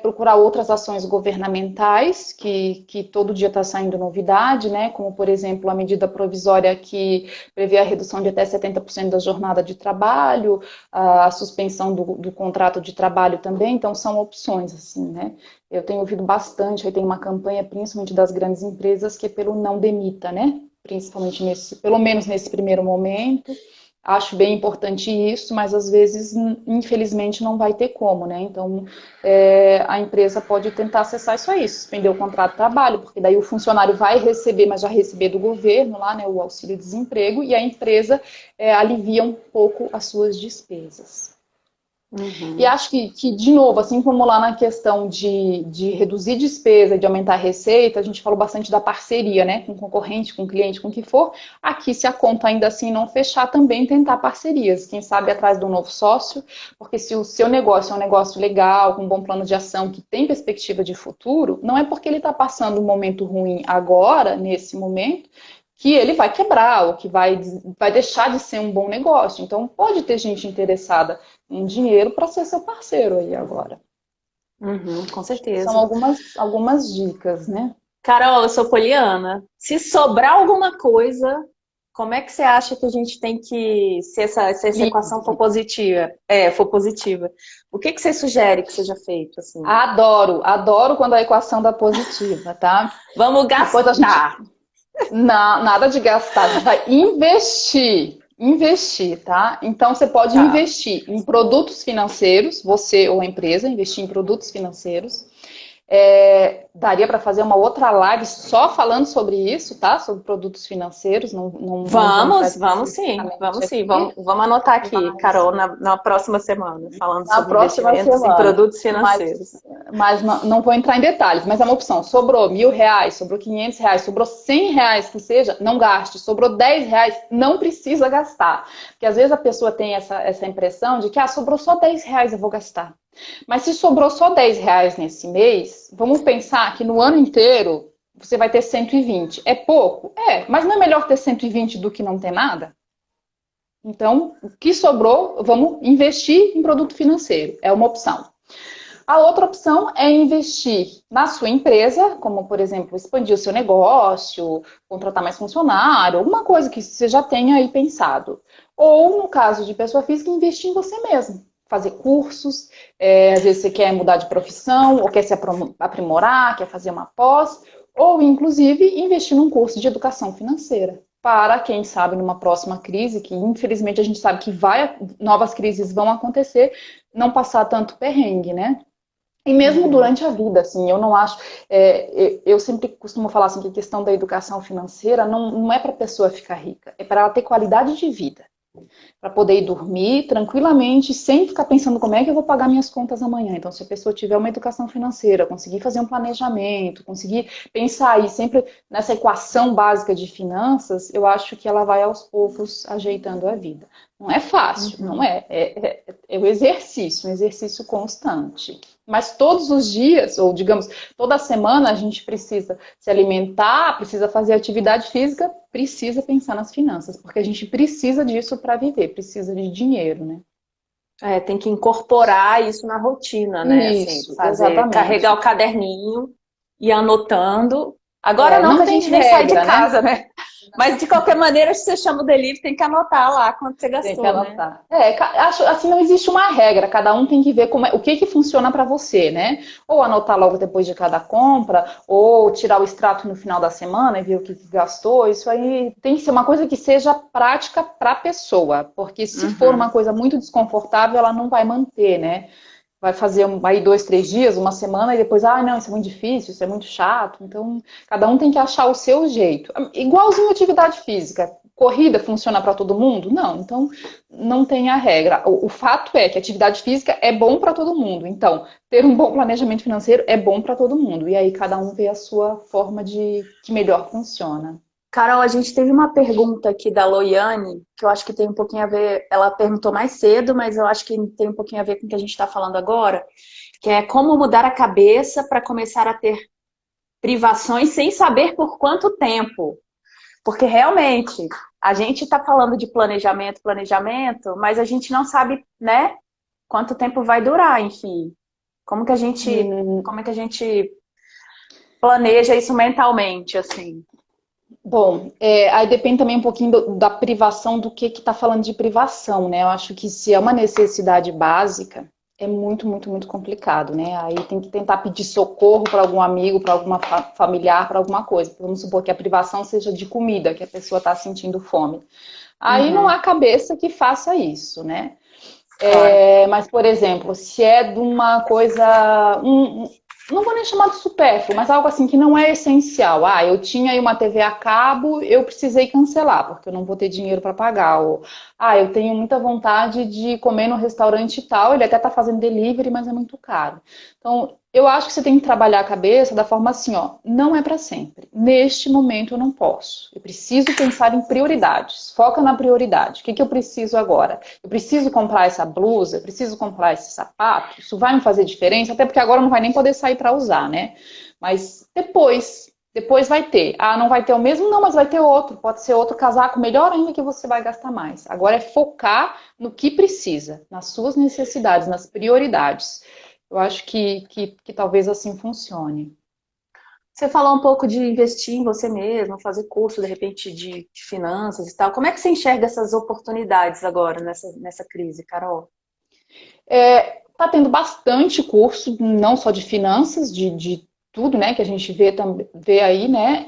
procurar outras ações governamentais, que todo dia está saindo novidade, né, como, por exemplo, a medida provisória que prevê a redução de até 70% da jornada de trabalho, a suspensão do contrato de trabalho também, então são opções, assim, né. Eu tenho ouvido bastante, aí tem uma campanha, principalmente das grandes empresas, que é pelo não demita, né, principalmente pelo menos nesse primeiro momento. Acho bem importante isso, mas às vezes, infelizmente, não vai ter como, né? Então, a empresa pode tentar acessar isso aí, suspender o contrato de trabalho, porque daí o funcionário vai receber, mas já receber do governo lá, né, o auxílio-desemprego, e a empresa alivia um pouco as suas despesas. E Uhum. acho que, de novo, assim como lá na questão de reduzir despesa, de aumentar a receita, a gente falou bastante da parceria, né? Com concorrente, com cliente, com o que for. Aqui, se a conta ainda assim não fechar, também tentar parcerias. Quem sabe atrás do novo sócio, porque se o seu negócio é um negócio legal, com um bom plano de ação, que tem perspectiva de futuro, não é porque ele está passando um momento ruim agora, nesse momento, que ele vai quebrar ou que vai deixar de ser um bom negócio. Então, pode ter gente interessada em dinheiro para ser seu parceiro aí agora. Uhum, com São certeza. algumas dicas, né? Carol, eu sou poliana. Se sobrar alguma coisa, como é que você acha que a gente tem que, se essa equação for Livre. positiva, for positiva, o que que você sugere que seja feito, assim? Adoro quando a equação dá positiva, tá? Vamos Depois a gente. gastar. Não, nada de gastar, a gente vai investir. Investir, tá? Então você pode Tá. investir em produtos financeiros, você ou a empresa, investir em produtos financeiros. Daria para fazer uma outra live só falando sobre isso, tá? Sobre produtos financeiros. Não Vamos, vamos sim, vamos sim. Vamos anotar aqui, mas, Carol, na próxima semana, falando na sobre próxima investimentos em semana. produtos Mas, financeiros. mas não vou entrar em detalhes. Mas é uma opção. Sobrou R$ 1.000, sobrou R$ 500, sobrou R$ 100 que seja, não gaste. Sobrou R$ 10, não precisa gastar. Porque às vezes a pessoa tem essa impressão de que sobrou só R$ 10, eu vou gastar. Mas se sobrou só R$ 10 nesse mês, vamos pensar que no ano inteiro você vai ter 120. É pouco? Mas não é melhor ter 120 do que não ter nada? Então, o que sobrou, vamos investir em produto financeiro. É uma opção. A outra opção é investir na sua empresa, como, por exemplo, expandir o seu negócio, contratar mais funcionário, alguma coisa que você já tenha aí pensado. Ou, no caso de pessoa física, investir em você mesmo. Fazer cursos, às vezes você quer mudar de profissão, ou quer se aprimorar, quer fazer uma pós, ou, inclusive, investir num curso de educação financeira. Para, quem sabe, numa próxima crise, que infelizmente a gente sabe que novas crises vão acontecer, não passar tanto perrengue, né? E mesmo durante a vida, assim, eu não acho. Eu sempre costumo falar assim, que a questão da educação financeira não é para a pessoa ficar rica, é para ela ter qualidade de vida. Para poder ir dormir tranquilamente, sem ficar pensando como é que eu vou pagar minhas contas amanhã. Então, se a pessoa tiver uma educação financeira, conseguir fazer um planejamento, conseguir pensar aí sempre nessa equação básica de finanças, eu acho que ela vai aos poucos ajeitando a vida. Não é fácil, não é. É um exercício constante. Mas todos os dias, ou digamos, toda semana a gente precisa se alimentar, precisa fazer atividade física, precisa pensar nas finanças, porque a gente precisa disso para viver, precisa de dinheiro, né? Tem que incorporar isso na rotina, né? Assim, Isso, carregar exatamente. o caderninho e anotando. Agora não que Não a tem gente nem sai de regra, né? casa, né? Mas de qualquer maneira, se você chama o delivery, tem que anotar lá quanto você Tem que gastou, né? anotar. Acho assim, não existe uma regra, cada um tem que ver o que funciona para você, né? Ou anotar logo depois de cada compra, ou tirar o extrato no final da semana e ver o que gastou. Isso aí tem que ser uma coisa que seja prática para a pessoa, porque se for uma coisa muito desconfortável, ela não vai manter, né? Vai fazer aí 2, 3 dias, uma semana, e depois, não, isso é muito difícil, isso é muito chato. Então, cada um tem que achar o seu jeito. Igualzinho atividade física. Corrida funciona para todo mundo? Não, então não tem a regra. O fato é que atividade física é bom para todo mundo. Então, ter um bom planejamento financeiro é bom para todo mundo. E aí cada um vê a sua forma de que melhor funciona. Carol, a gente teve uma pergunta aqui da Loiane, que eu acho que tem um pouquinho a ver, ela perguntou mais cedo, mas eu acho que tem um pouquinho a ver com o que a gente está falando agora, que é como mudar a cabeça para começar a ter privações sem saber por quanto tempo. Porque realmente, a gente está falando de planejamento, mas a gente não sabe, né, quanto tempo vai durar, enfim. Como é que a gente planeja isso mentalmente, assim? Bom, aí depende também um pouquinho da privação, do que está falando de privação, né? Eu acho que se é uma necessidade básica, é muito, muito, muito complicado, né? Aí tem que tentar pedir socorro para algum amigo, para alguma familiar, para alguma coisa. Vamos supor que a privação seja de comida, que a pessoa está sentindo fome. Aí não há cabeça que faça isso, né? Claro. Mas, por exemplo, se é de uma coisa, não vou nem chamar de supérfluo, mas algo assim que não é essencial. Eu tinha aí uma TV a cabo, eu precisei cancelar, porque eu não vou ter dinheiro para pagar. Ou, eu tenho muita vontade de comer no restaurante e tal, ele até está fazendo delivery, mas é muito caro. Então, eu acho que você tem que trabalhar a cabeça da forma assim, não é para sempre. Neste momento eu não posso. Eu preciso pensar em prioridades. Foca na prioridade. O que eu preciso agora? Eu preciso comprar essa blusa, eu preciso comprar esse sapato. Isso vai me fazer diferença, até porque agora não vai nem poder sair para usar, né? Mas depois vai ter. Não vai ter o mesmo? Não, mas vai ter outro. Pode ser outro casaco melhor ainda que você vai gastar mais. Agora é focar no que precisa, nas suas necessidades, nas prioridades. Eu acho que talvez assim funcione. Você falou um pouco de investir em você mesmo, fazer curso, de repente, de finanças e tal. Como é que você enxerga essas oportunidades agora, nessa crise, Carol? Tá tendo bastante curso, não só de finanças, de tudo, né, que a gente vê aí, né,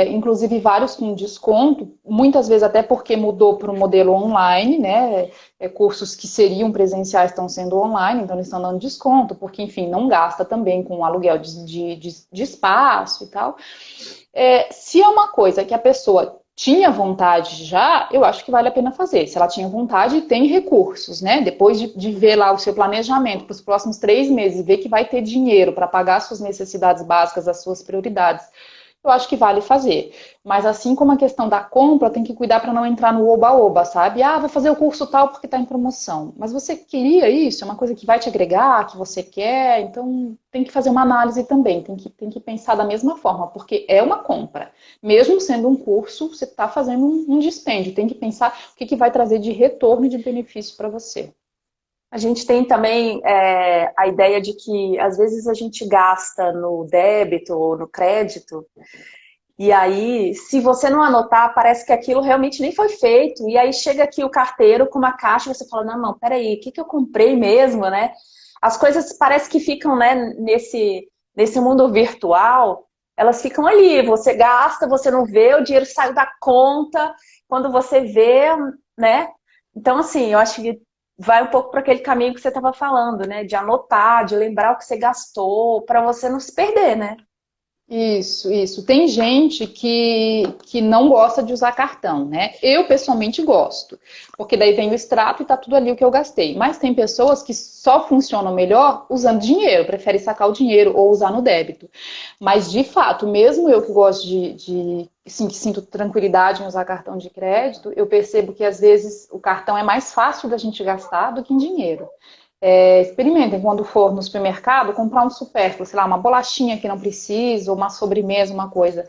inclusive vários com desconto, muitas vezes até porque mudou para o modelo online, né, cursos que seriam presenciais estão sendo online, então eles estão dando desconto, porque, enfim, não gasta também com aluguel de espaço e tal. Se é uma coisa que a pessoa tinha vontade já, eu acho que vale a pena fazer. Se ela tinha vontade e tem recursos, né? Depois de ver lá o seu planejamento para os próximos 3 meses, ver que vai ter dinheiro para pagar as suas necessidades básicas, as suas prioridades, eu acho que vale fazer. Mas assim como a questão da compra, tem que cuidar para não entrar no oba-oba, sabe? Ah, vou fazer o curso tal porque está em promoção. Mas você queria isso? É uma coisa que vai te agregar, que você quer? Então tem que fazer uma análise também, tem que pensar da mesma forma, porque é uma compra. Mesmo sendo um curso, você está fazendo um dispêndio. Tem que pensar o que vai trazer de retorno e de benefício para você. A gente tem também a ideia de que às vezes a gente gasta no débito ou no crédito, e aí, se você não anotar, parece que aquilo realmente nem foi feito. E aí chega aqui o carteiro com uma caixa e você fala, não, peraí, o que eu comprei mesmo, né? As coisas parece que ficam, né, nesse mundo virtual, elas ficam ali, você gasta, você não vê, o dinheiro saiu da conta, quando você vê, né? Então, assim, eu acho que vai um pouco para aquele caminho que você estava falando, né? De anotar, de lembrar o que você gastou, para você não se perder, né? Isso. Tem gente que não gosta de usar cartão, né? Eu, pessoalmente, gosto, porque daí vem o extrato e tá tudo ali o que eu gastei. Mas tem pessoas que só funcionam melhor usando dinheiro, preferem sacar o dinheiro ou usar no débito. Mas, de fato, mesmo eu que gosto assim, que sinto tranquilidade em usar cartão de crédito, eu percebo que, às vezes, o cartão é mais fácil da gente gastar do que em dinheiro. Experimentem quando for no supermercado comprar um supérfluo, sei lá, uma bolachinha que não precisa, ou uma sobremesa, uma coisa.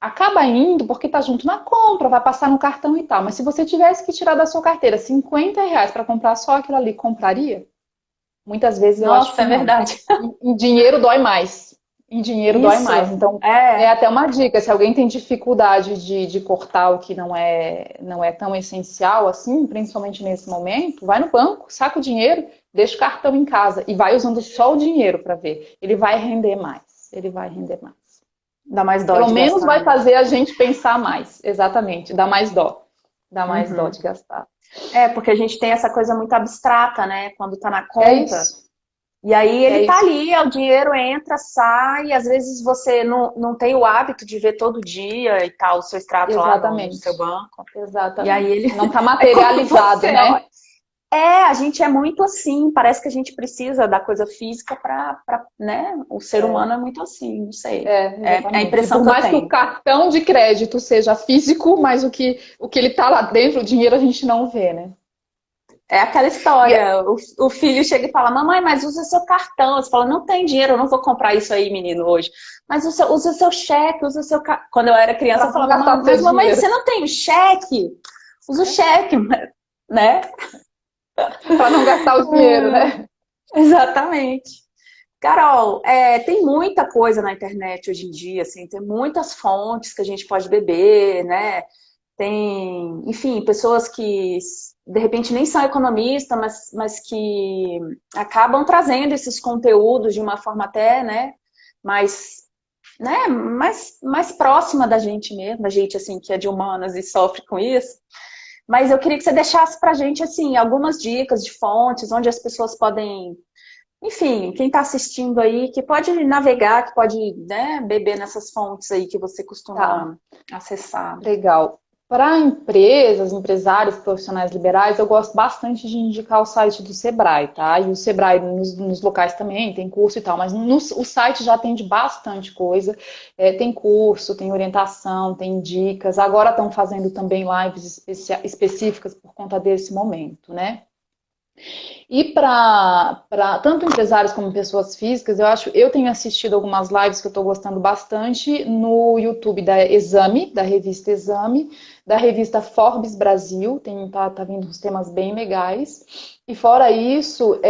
Acaba indo porque tá junto na compra, vai passar no cartão e tal. Mas se você tivesse que tirar da sua carteira R$ 50 para comprar só aquilo ali, compraria? Muitas vezes eu acho Nossa, que é não. verdade. Em dinheiro dói mais. Em dinheiro dói Isso, mais. Então, é é. até uma dica. Se alguém tem dificuldade de cortar o que não é tão essencial assim, principalmente nesse momento, vai no banco, saca o dinheiro, deixa o cartão em casa e vai usando só o dinheiro para ver. Ele vai render mais. Ele vai render mais. Dá mais dó Pelo de menos gastar, vai né? fazer a gente pensar mais. Exatamente. Dá mais dó. Dá mais dó Uhum. de gastar. Porque a gente tem essa coisa muito abstrata, né? Quando tá na É conta. isso. E aí É ele tá isso. ali, o dinheiro entra, sai, e às vezes você não tem o hábito de ver todo dia e tal, o seu extrato lá no Exatamente. seu banco. E aí Exatamente. ele. Não está Aí quando materializado, você olha. né? A gente é muito assim, parece que a gente precisa da coisa física né? O ser humano é muito assim, não sei. É a Exatamente. E impressão por que eu mais que o tenho. cartão de crédito seja físico, mas o que ele está lá dentro, o dinheiro a gente não vê, né? É aquela E história, o filho chega e fala, mamãe, mas usa seu cartão. Você fala, não tem dinheiro, eu não vou comprar isso aí, menino, hoje. Mas usa seu cheque, usa seu... Quando eu era criança, eu para não falava, gastar seu mas mamãe, você dinheiro, não tem o cheque? Usa o cheque, né? para não gastar o dinheiro, né? Exatamente. Carol, tem muita coisa na internet hoje em dia, assim, tem muitas fontes que a gente pode beber, né? Tem, enfim, pessoas que de repente nem são economistas, mas que acabam trazendo esses conteúdos de uma forma até, mais, mais próxima da gente mesmo, da gente assim que é de humanas e sofre com isso. Mas eu queria que você deixasse pra gente assim algumas dicas de fontes onde as pessoas podem, enfim, quem está assistindo aí, que pode navegar, que pode, né, beber nessas fontes aí que você Tá, costuma acessar. legal. Para empresas, empresários, profissionais liberais, eu gosto bastante de indicar o site do Sebrae, tá? E o Sebrae nos locais também tem curso e tal, mas o site já atende bastante coisa. Tem curso, tem orientação, tem dicas. Agora estão fazendo também lives específicas por conta desse momento, né? E para tanto empresários como pessoas físicas, eu tenho assistido algumas lives que eu estou gostando bastante no YouTube da Exame, da revista Exame, da revista Forbes Brasil, tá vindo uns temas bem legais. E fora isso,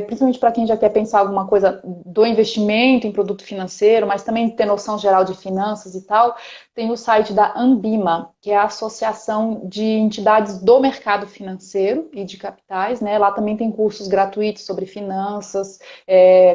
principalmente para quem já quer pensar alguma coisa do investimento em produto financeiro, mas também ter noção geral de finanças e tal, tem o site da Ambima, que é a Associação de Entidades do Mercado Financeiro e de Capitais, né? Lá também tem cursos gratuitos sobre finanças,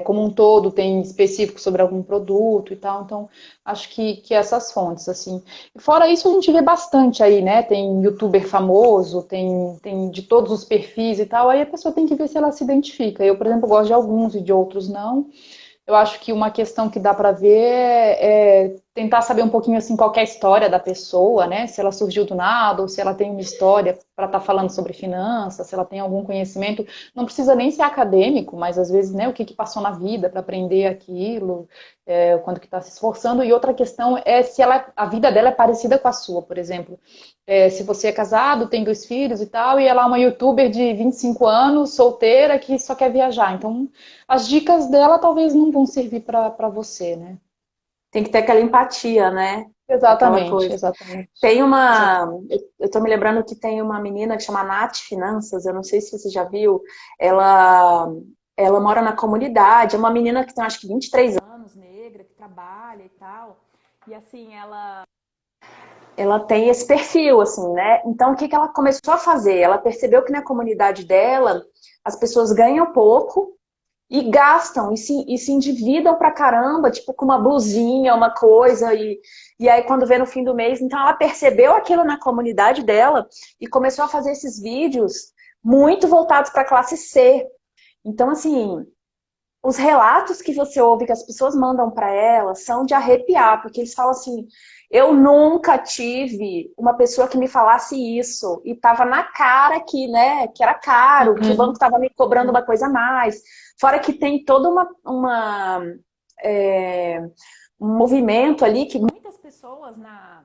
como um todo, tem específico sobre algum produto e tal. Então, acho que essas fontes, assim. E fora isso, a gente vê bastante aí, né? Tem youtuber famoso, tem de todos os perfis e tal, aí a pessoa tem que ver se ela se identifica. Eu, por exemplo, gosto de alguns e de outros não. Eu acho que uma questão que dá para ver é tentar saber um pouquinho assim qual que é a história da pessoa, né? Se ela surgiu do nada ou se ela tem uma história para estar falando sobre finanças, se ela tem algum conhecimento. Não precisa nem ser acadêmico, mas às vezes, né, o que passou na vida para aprender aquilo, quando que está se esforçando. E outra questão é se a vida dela é parecida com a sua, por exemplo. Se você é casado, tem 2 filhos e tal, e ela é uma youtuber de 25 anos, solteira, que só quer viajar. Então, as dicas dela talvez não vão servir para você, né? Tem que ter aquela empatia, né? Aquela Exatamente, coisa. exatamente. Tem uma. Exatamente. Eu tô me lembrando que tem uma menina que chama Nath Finanças, eu não sei se você já viu. Ela, ela mora na comunidade, é uma menina que tem acho que 23 anos, negra, que trabalha e tal. E assim, ela tem esse perfil, assim, né? Então, o que que ela começou a fazer? Ela percebeu que na comunidade dela as pessoas ganham pouco e gastam e se endividam pra caramba, tipo com uma blusinha, uma coisa, e aí quando vê no fim do mês, então ela percebeu aquilo na comunidade dela e começou a fazer esses vídeos muito voltados para a classe C. Então, assim, os relatos que você ouve que as pessoas mandam para ela são de arrepiar, porque eles falam assim: eu nunca tive uma pessoa que me falasse isso, e tava na cara que, né, que era caro, que o banco Uhum. estava me cobrando uma coisa a mais. Fora que tem toda é, um movimento ali que muitas pessoas na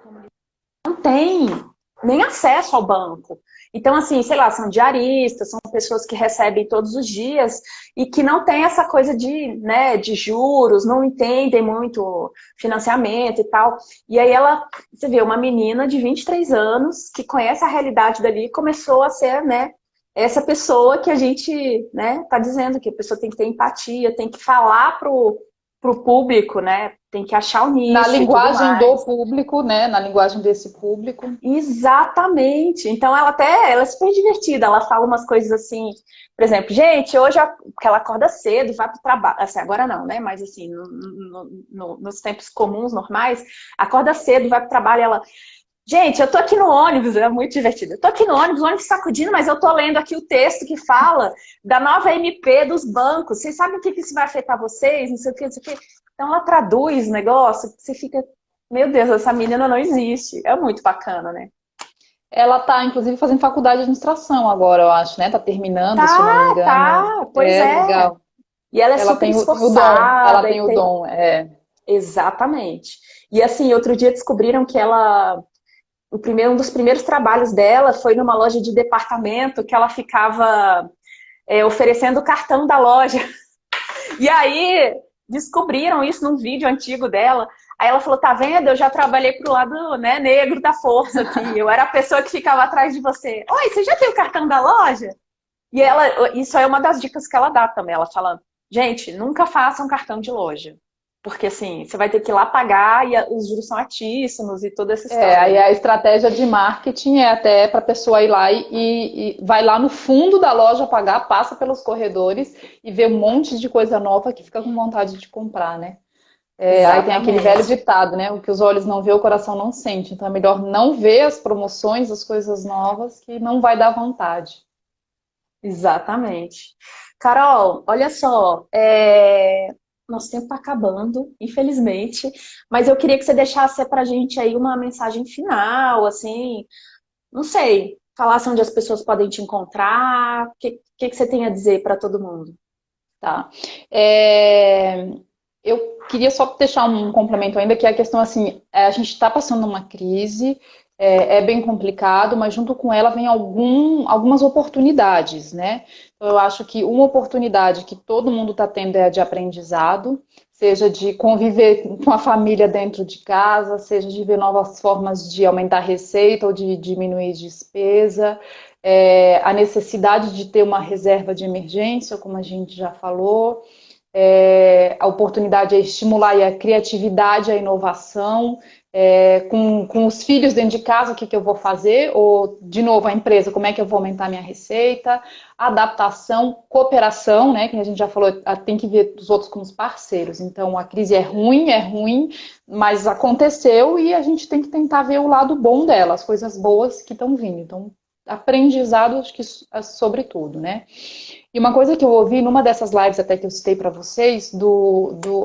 comunidade não têm nem acesso ao banco. Então, assim, sei lá, são diaristas, são pessoas que recebem todos os dias e que não tem essa coisa de, né, de juros, não entendem muito financiamento e tal. E aí ela, você vê, uma menina de 23 anos que conhece a realidade dali começou a ser, né, essa pessoa que a gente, né, tá dizendo que a pessoa tem que ter empatia, tem que falar pro público, né, tem que achar o Na nicho e tudo linguagem do mais. público, né? Na linguagem desse público. Exatamente. Então ela é super divertida. Ela fala umas coisas assim, por exemplo, gente, hoje porque ela acorda cedo, vai para o trabalho. Assim, agora não, né? Mas assim, nos tempos comuns, normais, acorda cedo, vai para o trabalho. Ela, gente, eu tô aqui no ônibus, é muito divertido. Eu tô aqui no ônibus, o ônibus sacudindo, mas eu tô lendo aqui o texto que fala da nova MP dos bancos. Vocês sabem o que isso vai afetar vocês? Não sei o que, não sei o que. Então ela traduz o negócio, você fica, meu Deus, essa menina não existe. É muito bacana, né? Ela está, inclusive, fazendo faculdade de administração agora, eu acho, né? Está terminando, se eu não me Tá, engano. tá, pois É é. legal. E ela é Ela super tem o dom, ela esforçada tem e o tem. dom. Exatamente. E assim, outro dia descobriram que ela. Um dos primeiros trabalhos dela foi numa loja de departamento que ela ficava oferecendo o cartão da loja. E aí descobriram isso num vídeo antigo dela. Aí ela falou: tá vendo? Eu já trabalhei pro lado, né, negro da força aqui. Eu era a pessoa que ficava atrás de você. Oi, você já tem o cartão da loja? E ela, isso é uma das dicas que ela dá também. Ela fala: gente, nunca faça um cartão de loja. Porque assim, você vai ter que ir lá pagar e os juros são altíssimos e toda essa história, Aí né? a estratégia de marketing é até para a pessoa ir lá e vai lá no fundo da loja pagar, passa pelos corredores e vê um monte de coisa nova que fica com vontade de comprar, né? Aí tem aquele velho Exatamente. ditado, né? O que os olhos não vê, o coração não sente. Então é melhor não ver as promoções, as coisas novas, que não vai dar vontade. Exatamente. Carol, olha só, nosso tempo está acabando, infelizmente, mas eu queria que você deixasse para a gente aí uma mensagem final, assim, não sei, falasse onde as pessoas podem te encontrar, o que você tem a dizer para todo mundo? Tá? É, eu queria só deixar um complemento ainda, que é a questão assim, a gente está passando uma crise, é bem complicado, mas junto com ela vem algumas oportunidades, né? Então, eu acho que uma oportunidade que todo mundo está tendo é a de aprendizado. seja de conviver com a família dentro de casa, seja de ver novas formas de aumentar a receita ou de diminuir despesa, a necessidade de ter uma reserva de emergência, como a gente já falou, a oportunidade é estimular a criatividade, a inovação, com os filhos dentro de casa, o que eu vou fazer? Ou, de novo, a empresa, como é que eu vou aumentar minha receita? Adaptação, cooperação, né? Que a gente já falou, tem que ver os outros como os parceiros. Então, a crise é ruim, mas aconteceu e a gente tem que tentar ver o lado bom dela, as coisas boas que estão vindo. Então, aprendizado, acho que sobretudo, né? E uma coisa que eu ouvi numa dessas lives até que eu citei para vocês,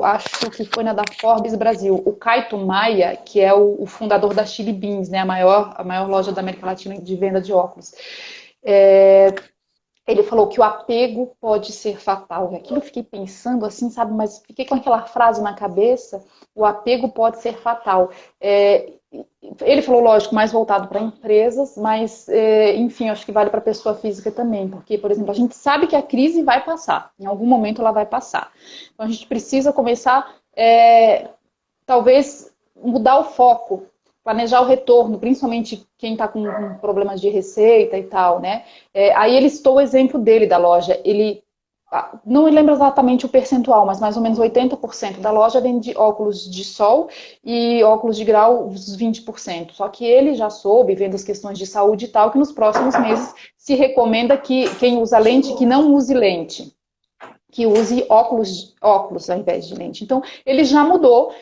acho que foi na da Forbes Brasil, o Kaito Maia, que é o fundador da Chili Beans, né, a maior loja da América Latina de venda de óculos. Ele falou que o apego pode ser fatal. E aquilo eu fiquei pensando assim, sabe, mas fiquei com aquela frase na cabeça, o apego pode ser fatal. Ele falou, lógico, mais voltado para empresas, mas, enfim, acho que vale para a pessoa física também, porque, por exemplo, a gente sabe que a crise vai passar, em algum momento ela vai passar. Então, a gente precisa começar, talvez, mudar o foco, planejar o retorno, principalmente quem está com problemas de receita e tal, né? Aí ele citou o exemplo dele, da loja, não me lembro exatamente o percentual, mas mais ou menos 80% da loja vende óculos de sol e óculos de grau, uns 20%. Só que ele já soube, vendo as questões de saúde e tal, que nos próximos meses se recomenda que quem usa lente, que não use lente, que use óculos ao invés de lente. Então, ele já mudou,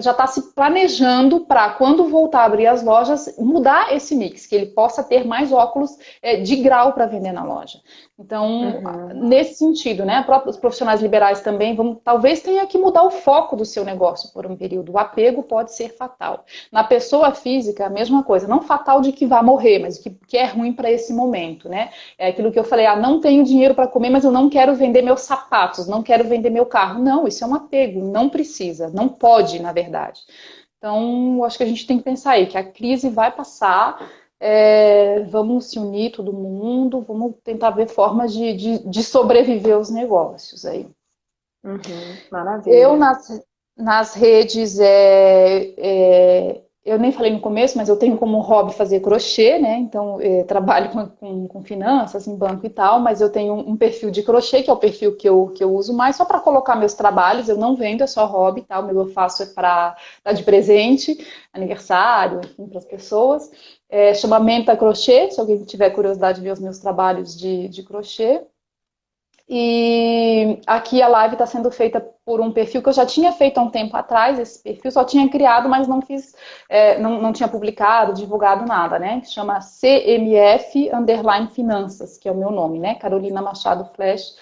já está se planejando para, quando voltar a abrir as lojas, mudar esse mix, que ele possa ter mais óculos de grau para vender na loja. Então, nesse sentido, né, os profissionais liberais também talvez tenha que mudar o foco do seu negócio por um período. O apego pode ser fatal. Na pessoa física, a mesma coisa. Não fatal de que vai morrer, mas que é ruim para esse momento, né? É aquilo que eu falei, não tenho dinheiro para comer, mas eu não quero vender meus sapatos, não quero vender meu carro. Não, isso é um apego, não precisa, não pode, na verdade. Então, acho que a gente tem que pensar aí, que a crise vai passar. Vamos se unir todo mundo, vamos tentar ver formas de sobreviver os negócios aí. Maravilha. Eu nas redes, eu nem falei no começo, mas eu tenho como hobby fazer crochê, né? Então, trabalho com finanças em banco e tal, mas eu tenho um perfil de crochê, que é o perfil que eu uso mais só para colocar meus trabalhos. Eu não vendo, é só hobby e tal. Meu eu faço para dar de presente, aniversário, enfim, para as pessoas. Chama Menta Crochê, se alguém tiver curiosidade de ver os meus trabalhos de crochê. E aqui a live está sendo feita por um perfil que eu já tinha feito há um tempo atrás. Esse perfil só tinha criado, mas não fiz, não tinha publicado, divulgado nada, né? Chama CMF_Finanças, que é o meu nome, né? Carolina Machado Flash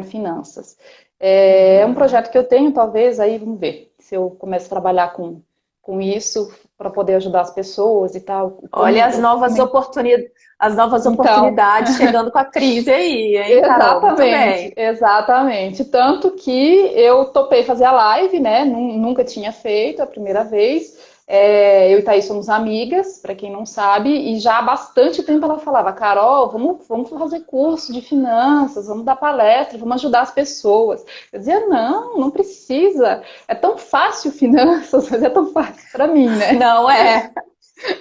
_Finanças. É um projeto que eu tenho, talvez, aí vamos ver se eu começo a trabalhar com isso para poder ajudar as pessoas e tal. Olha as novas oportunidades chegando com a crise aí, hein, Carol? Exatamente. Tanto que eu topei fazer a live, né? Nunca tinha feito, a primeira vez. Eu e Thaís somos amigas, para quem não sabe, e já há bastante tempo ela falava, Carol, vamos fazer curso de finanças, vamos dar palestra, vamos ajudar as pessoas. Eu dizia, não precisa. É tão fácil finanças, mas é tão fácil para mim, né? Não é.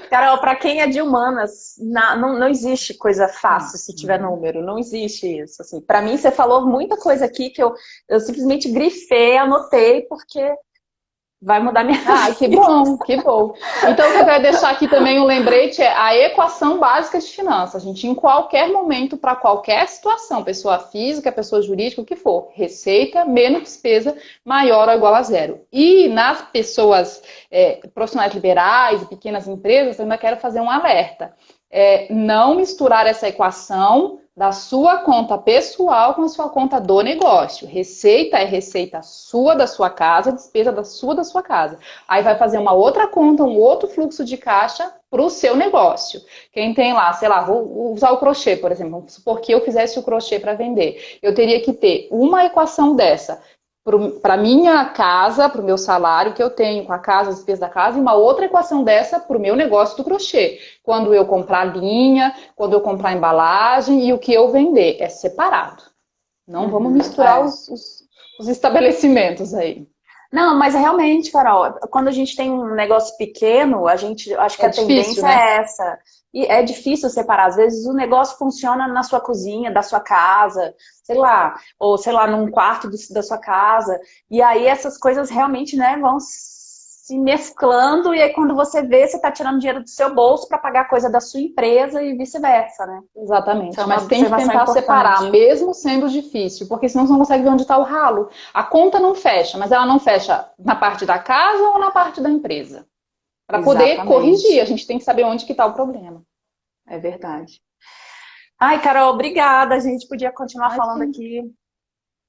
Carol, para quem é de humanas, não existe coisa fácil se tiver número, não existe isso. Assim. Para mim, você falou muita coisa aqui que eu simplesmente grifei, anotei, porque vai mudar minha vida. Que bom, que bom. Então, o que eu quero deixar aqui também um lembrete é a equação básica de finanças. A gente, em qualquer momento, para qualquer situação, pessoa física, pessoa jurídica, o que for, receita menos despesa maior ou igual a zero. E nas pessoas profissionais liberais e pequenas empresas, eu ainda quero fazer um alerta. Não misturar essa equação da sua conta pessoal com a sua conta do negócio. Receita é receita sua da sua casa, despesa da sua casa. Aí vai fazer uma outra conta, um outro fluxo de caixa para o seu negócio. Quem tem lá, sei lá, vou usar o crochê, por exemplo, vamos supor que eu fizesse o crochê para vender. Eu teria que ter uma equação dessa para minha casa, para o meu salário que eu tenho com a casa, as despesas da casa, e uma outra equação dessa para o meu negócio do crochê. Quando eu comprar linha, quando eu comprar embalagem e o que eu vender. É separado. Não vamos misturar os estabelecimentos aí. Não, mas realmente, Carol, quando a gente tem um negócio pequeno, acho que É a difícil, tendência né? é essa. E é difícil separar. Às vezes o negócio funciona na sua cozinha, da sua casa, sei lá, ou sei lá, num quarto da sua casa. E aí essas coisas realmente, né, vão se mesclando, e aí quando você vê, você está tirando dinheiro do seu bolso para pagar coisa da sua empresa e vice-versa, né? Isso é Exatamente, uma mas tem que observação tentar importante. separar, mesmo sendo difícil, porque senão você não consegue ver onde está o ralo. A conta não fecha, mas ela não fecha na parte da casa ou na parte da empresa. Para poder corrigir, a Exatamente. gente tem que saber onde que está o problema. É verdade. Ai, Carol, obrigada. A gente podia continuar falando Imagina.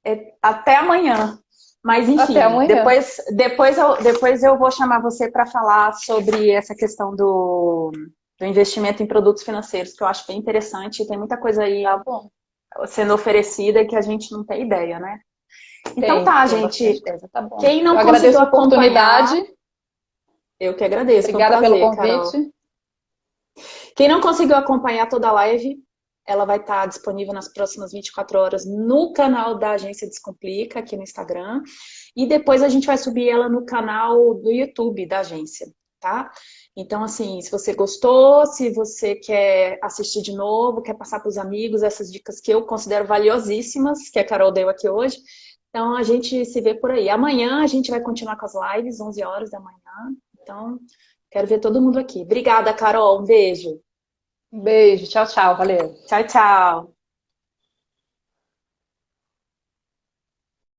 aqui até amanhã. Mas, Até enfim, amanhã. depois eu vou chamar você para falar sobre essa questão do investimento em produtos financeiros, que eu acho bem interessante. Tem muita coisa Tá aí bom. sendo oferecida que a gente não tem ideia, né? Então Tem, tá, tem gente. bastante coisa, tá bom. Quem Eu não conseguiu agradeço a oportunidade. acompanhar, eu que agradeço. Foi um Obrigada pelo prazer, Carol. convite. Quem não conseguiu acompanhar toda a live, ela vai estar disponível nas próximas 24 horas no canal da Agência Descomplica, aqui no Instagram. E depois a gente vai subir ela no canal do YouTube da agência, tá? Então, assim, se você gostou, se você quer assistir de novo, quer passar para os amigos essas dicas que eu considero valiosíssimas, que a Carol deu aqui hoje, então a gente se vê por aí. Amanhã a gente vai continuar com as lives, 11 horas da manhã. Então, quero ver todo mundo aqui. Obrigada, Carol. Um beijo. Um beijo, tchau, tchau, valeu. Tchau, tchau.